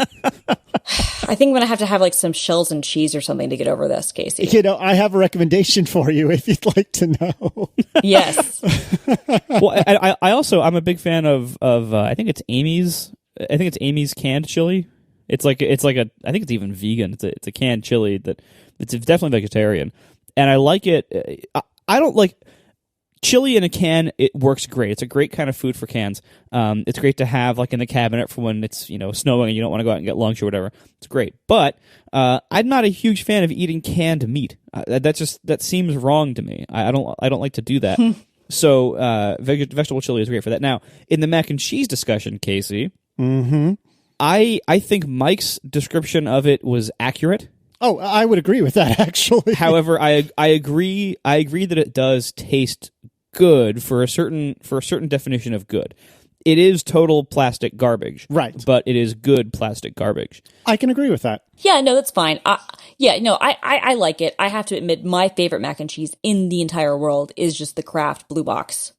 I think I'm going to have like some shells and cheese or something to get over this, Casey. You know, I have a recommendation for you if you'd like to know. Yes. Well, I'm a big fan of I think it's Amy's canned chili. It's like I think it's even vegan. It's a canned chili that it's definitely vegetarian, and I like it. I don't like chili in a can. It works great. It's a great kind of food for cans. It's great to have like in the cabinet for when it's snowing and you don't want to go out and get lunch or whatever. It's great. But I'm not a huge fan of eating canned meat. That seems wrong to me. I don't like to do that. So vegetable chili is great for that. Now in the mac and cheese discussion, Casey, I think Mike's description of it was accurate. Oh, I would agree with that, actually. However, I agree that it does taste good for a certain definition of good. It is total plastic garbage. Right. But it is good plastic garbage. I can agree with that. Yeah, no, that's fine. I like it. I have to admit, my favorite mac and cheese in the entire world is just the Kraft Blue Box.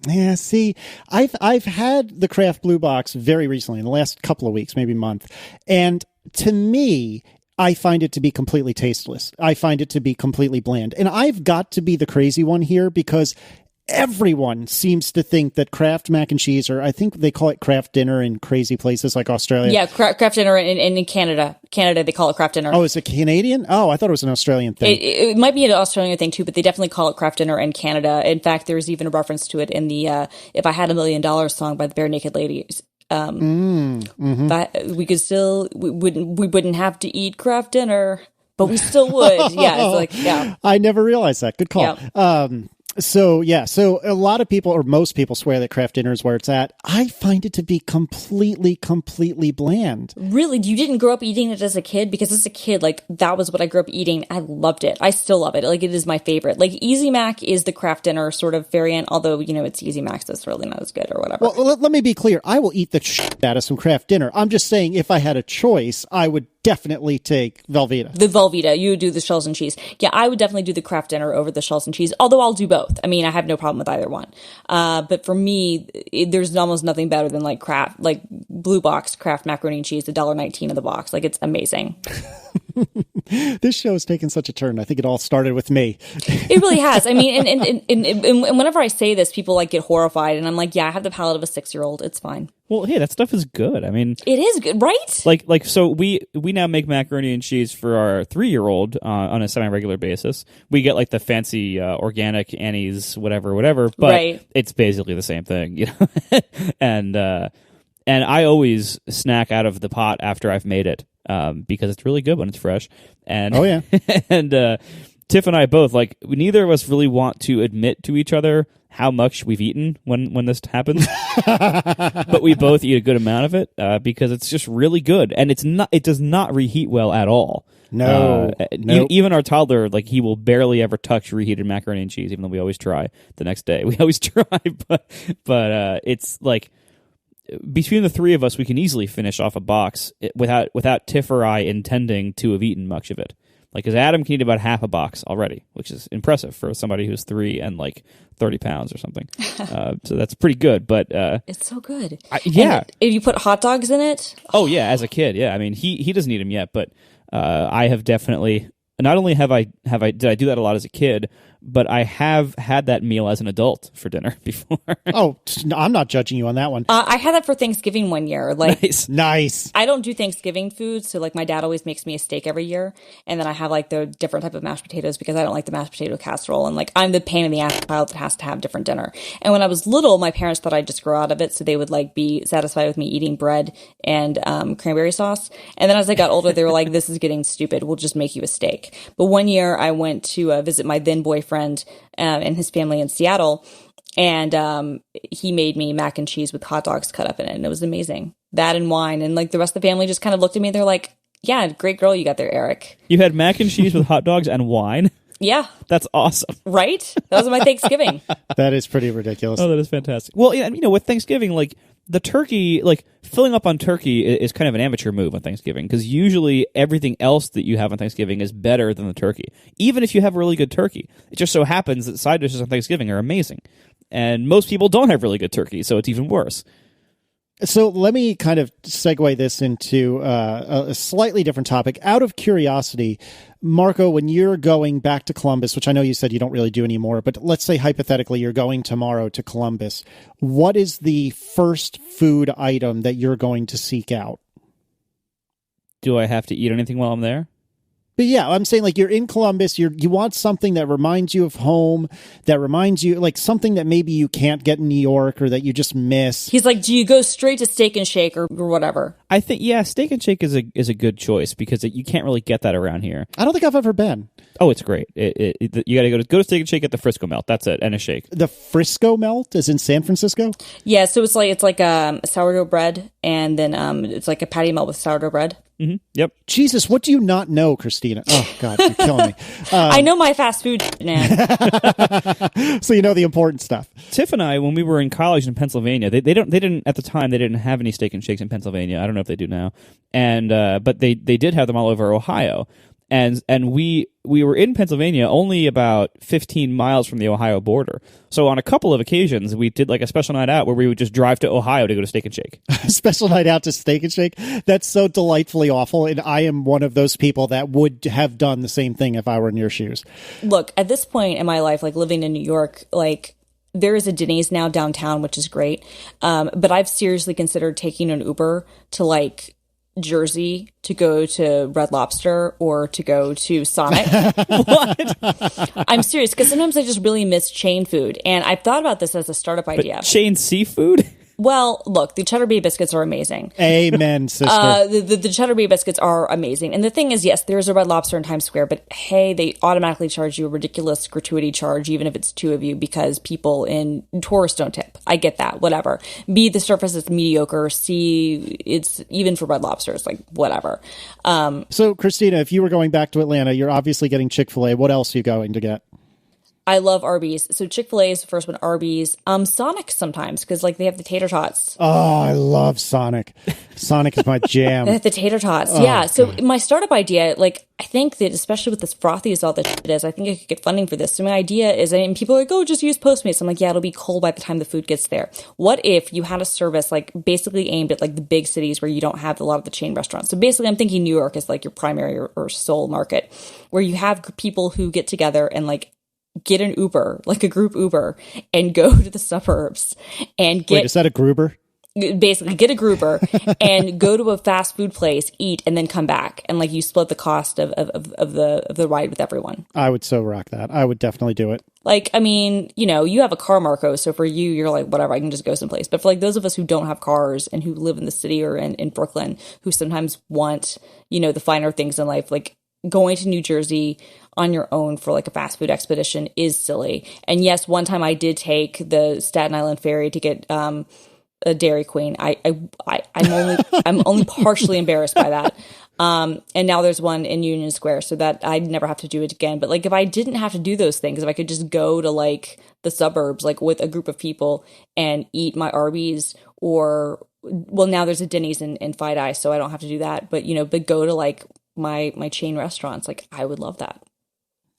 Yeah, see, I've had the Kraft Blue Box very recently, in the last couple of weeks, maybe month. And to me, I find it to be completely tasteless. I find it to be completely bland. And I've got to be the crazy one here because everyone seems to think that Kraft mac and cheese, or I think they call it Kraft dinner in crazy places like Australia. Yeah, Kraft dinner in Canada. Canada, they call it Kraft dinner. Oh, is it Canadian? Oh, I thought it was an Australian thing. It might be an Australian thing too, but they definitely call it Kraft dinner in Canada. In fact, there's even a reference to it in the "If I Had $1 Million" song by the Bare Naked Ladies. But we wouldn't have to eat Kraft dinner, but we still would. Yeah, it's like, yeah. I never realized that. Good call. Yeah. So a lot of people, or most people, swear that Kraft dinner is where it's at. I find it to be completely bland. Really? You didn't grow up eating it as a kid? Because as a kid, like, that was what I grew up eating. I loved it. I still love it. Like, it is my favorite. Like, Easy Mac is the Kraft dinner sort of variant, although, it's Easy Mac, so it's really not as good or whatever. Well, let me be clear. I will eat the shit out of some Kraft dinner. I'm just saying, if I had a choice, I would definitely take Velveeta. The Velveeta. You would do the shells and cheese. Yeah, I would definitely do the Kraft dinner over the shells and cheese, although I'll do both. I mean, I have no problem with either one. But for me, there's almost nothing better than like Kraft, like Blue Box Kraft macaroni and cheese, $1.19 in the box. Like, it's amazing. This show has taken such a turn. I think it all started with me. It really has. I mean, and whenever I say this, people like get horrified, and I'm like, yeah, I have the palate of a 6-year-old. It's fine. Well, hey, that stuff is good. I mean, it is good, right? Like so we now make macaroni and cheese for our 3-year-old on a semi-regular basis. We get like the fancy organic Annie's whatever, but it's basically the same thing, And I always snack out of the pot after I've made it because it's really good when it's fresh. And oh yeah, and Tiff and I both, like, neither of us really want to admit to each other how much we've eaten when this happens, but we both eat a good amount of it because it's just really good, and it does not reheat well at all. No, even our toddler, like, he will barely ever touch reheated macaroni and cheese, even though we always try the next day. We always try, but it's like, between the three of us, we can easily finish off a box without Tiff or I intending to have eaten much of it. Like, because Adam can eat about half a box already, which is impressive for somebody who's 3 and like 30 pounds or something. So that's pretty good. But it's so good. Yeah. And if you put hot dogs in it. Oh yeah, as a kid, yeah. I mean, he doesn't eat them yet, but I have definitely. Not only did I do that a lot as a kid, but I have had that meal as an adult for dinner before. Oh, I'm not judging you on that one. I had that for Thanksgiving one year. Like, Nice. I don't do Thanksgiving food, so like my dad always makes me a steak every year, and then I have like the different type of mashed potatoes because I don't like the mashed potato casserole, and like I'm the pain in the ass child that has to have different dinner. And when I was little, my parents thought I'd just grow out of it, so they would like be satisfied with me eating bread and cranberry sauce. And then as I got older, they were like, "This is getting stupid. We'll just make you a steak." But one year, I went to visit my then boyfriend and his family in Seattle, and he made me mac and cheese with hot dogs cut up in it, and it was amazing. That and wine, and like the rest of the family just kind of looked at me. They're like, "Yeah, great girl you got there, Eric." You had mac and cheese with hot dogs and wine? Yeah, That's awesome. right. That was my Thanksgiving. That is pretty ridiculous. Oh, that is fantastic. Well, yeah, with Thanksgiving, like the turkey, like filling up on turkey is kind of an amateur move on Thanksgiving because usually everything else that you have on Thanksgiving is better than the turkey. Even if you have really good turkey, it just so happens that side dishes on Thanksgiving are amazing, and most people don't have really good turkey, so it's even worse. So let me kind of segue this into a slightly different topic. Out of curiosity, Marco, when you're going back to Columbus, which I know you said you don't really do anymore, but let's say hypothetically you're going tomorrow to Columbus, what is the first food item that you're going to seek out? Do I have to eat anything while I'm there? But yeah, I'm saying like you're in Columbus, you want something that reminds you of home, that reminds you like something that maybe you can't get in New York or that you just miss. He's like, "Do you go straight to Steak and Shake or whatever?" I think Steak and Shake is a good choice because you can't really get that around here. I don't think I've ever been. Oh, it's great. You got to go to Steak and Shake, get the Frisco melt. That's it, and a shake. The Frisco melt is in San Francisco? Yeah, so it's like sourdough bread, and then it's like a patty melt with sourdough bread. Mm-hmm. Yep. Jesus, what do you not know, Christina? Oh God, you're killing me. I know my fast food, man. So you know the important stuff. Tiff and I, when we were in college in Pennsylvania, they didn't at the time they didn't have any Steak and Shakes in Pennsylvania. I don't know if they do now, and but they did have them all over Ohio. And we were in Pennsylvania only about 15 miles from the Ohio border. So on a couple of occasions, we did like a special night out where we would just drive to Ohio to go to Steak and Shake. Special night out to Steak and Shake? That's so delightfully awful. And I am one of those people that would have done the same thing if I were in your shoes. Look, at this point in my life, like living in New York, like there is a Denny's now downtown, which is great. But I've seriously considered taking an Uber to like Jersey to go to Red Lobster or to go to Sonic. What? I'm serious, because sometimes I just really miss chain food. And I've thought about this as a startup idea. Chain seafood? Well, look, the Cheddar Bay biscuits are amazing. Amen, sister. The Cheddar Bay biscuits are amazing. And the thing is, yes, there's a Red Lobster in Times Square, but hey, they automatically charge you a ridiculous gratuity charge, even if it's 2 of you, because people in tourists don't tip. I get that, whatever. B, the surface is mediocre. C, it's even for Red Lobsters, like whatever. So, Christina, if you were going back to Atlanta, you're obviously getting Chick-fil-A. What else are you going to get? I love Arby's. So Chick-fil-A is the first one. Arby's. Sonic sometimes, because like they have the tater tots. Oh, I love Sonic. Sonic is my jam. They have the tater tots. Oh, yeah. So God. my startup idea, like I think that especially with this frothy as all this shit is, I think I could get funding for this. So my idea is, and people are like, "Oh, just use Postmates." I'm like, yeah, it'll be cold by the time the food gets there. What if you had a service like basically aimed at like the big cities where you don't have a lot of the chain restaurants? So basically, I'm thinking New York is like your primary or sole market, where you have people who get together and like get an Uber, like a group Uber, and go to the suburbs and get... Wait, is that a Gruber? Basically, get a Gruber and go to a fast food place, eat, and then come back. And like you split the cost of the ride with everyone. I would so rock that. I would definitely do it. Like, I mean, you know, you have a car, Marco, so for you, you're like, whatever, I can just go someplace. But for like those of us who don't have cars and who live in the city or in Brooklyn, who sometimes want, you know, the finer things in life, like going to New Jersey on your own for like a fast food expedition is silly. And yes, one time I did take the Staten Island ferry to get a Dairy Queen. I'm only partially embarrassed by that. And now there's one in Union Square, so that I'd never have to do it again. But like if I didn't have to do those things, if I could just go to like the suburbs, like with a group of people and eat my Arby's, or well, now there's a Denny's in Five Eyes, so I don't have to do that. But you know, but go to like my chain restaurants. Like, I would love that.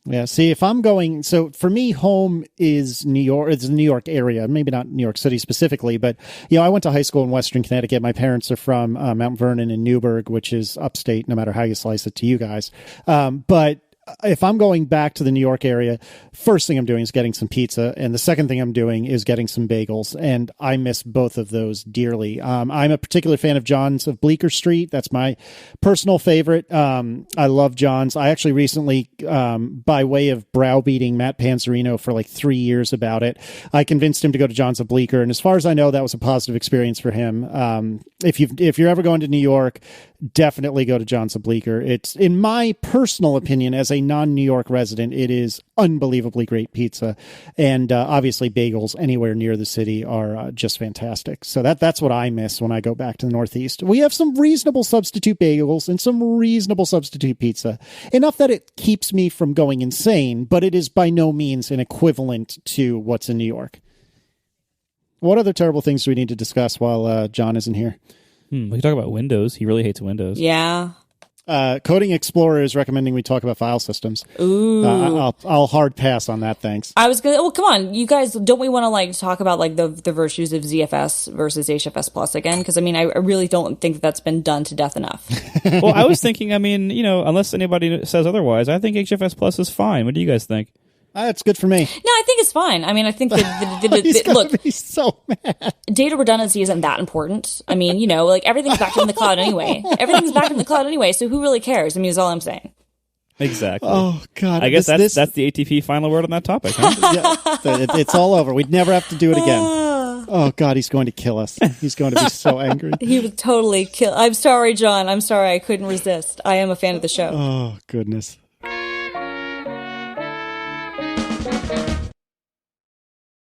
Yeah. See, if I'm going, so for me, home is New York. It's the New York area, maybe not New York City specifically, but I went to high school in Western Connecticut. My parents are from Mount Vernon and Newburgh, which is upstate, no matter how you slice it to you guys. But if I'm going back to the New York area, first thing I'm doing is getting some pizza, and the second thing I'm doing is getting some bagels, and I miss both of those dearly. I'm a particular fan of John's of Bleecker Street. That's my personal favorite. I love John's. I actually recently, by way of browbeating Matt Panzerino for like 3 years about it, I convinced him to go to John's of Bleecker, and as far as I know, that was a positive experience for him. If you're ever going to New York, definitely go to John's of Bleecker. It's, in my personal opinion, as a non-New York resident, it is unbelievably great pizza, and obviously bagels anywhere near the city are just fantastic. So that's what I miss when I go back to the Northeast. We have some reasonable substitute bagels and some reasonable substitute pizza, enough that it keeps me from going insane, but it is by no means an equivalent to what's in New York. What other terrible things do we need to discuss while John isn't here? We can talk about Windows. He really hates Windows. Yeah. Coding Explorer is recommending we talk about file systems. Ooh. I'll hard pass on that, thanks. I was gonna. Well, come on, you guys. Don't we want to like talk about like the virtues of ZFS versus HFS Plus again? Because I mean, I really don't think that's been done to death enough. Well, I was thinking. I mean, unless anybody says otherwise, I think HFS Plus is fine. What do you guys think? That's good for me. No, I think it's fine. I mean, I think He's look, be so mad. Data redundancy isn't that important. I mean, like everything's backed in the cloud anyway. Everything's backed in the cloud anyway, so who really cares? I mean, is all I'm saying. Exactly. Oh, God. I guess that's the ATP final word on that topic, huh? Yeah, it's all over. We'd never have to do it again. Oh, God, he's going to kill us. He's going to be so angry. He would totally kill. I'm sorry, John. I'm sorry. I couldn't resist. I am a fan of the show. Oh, goodness.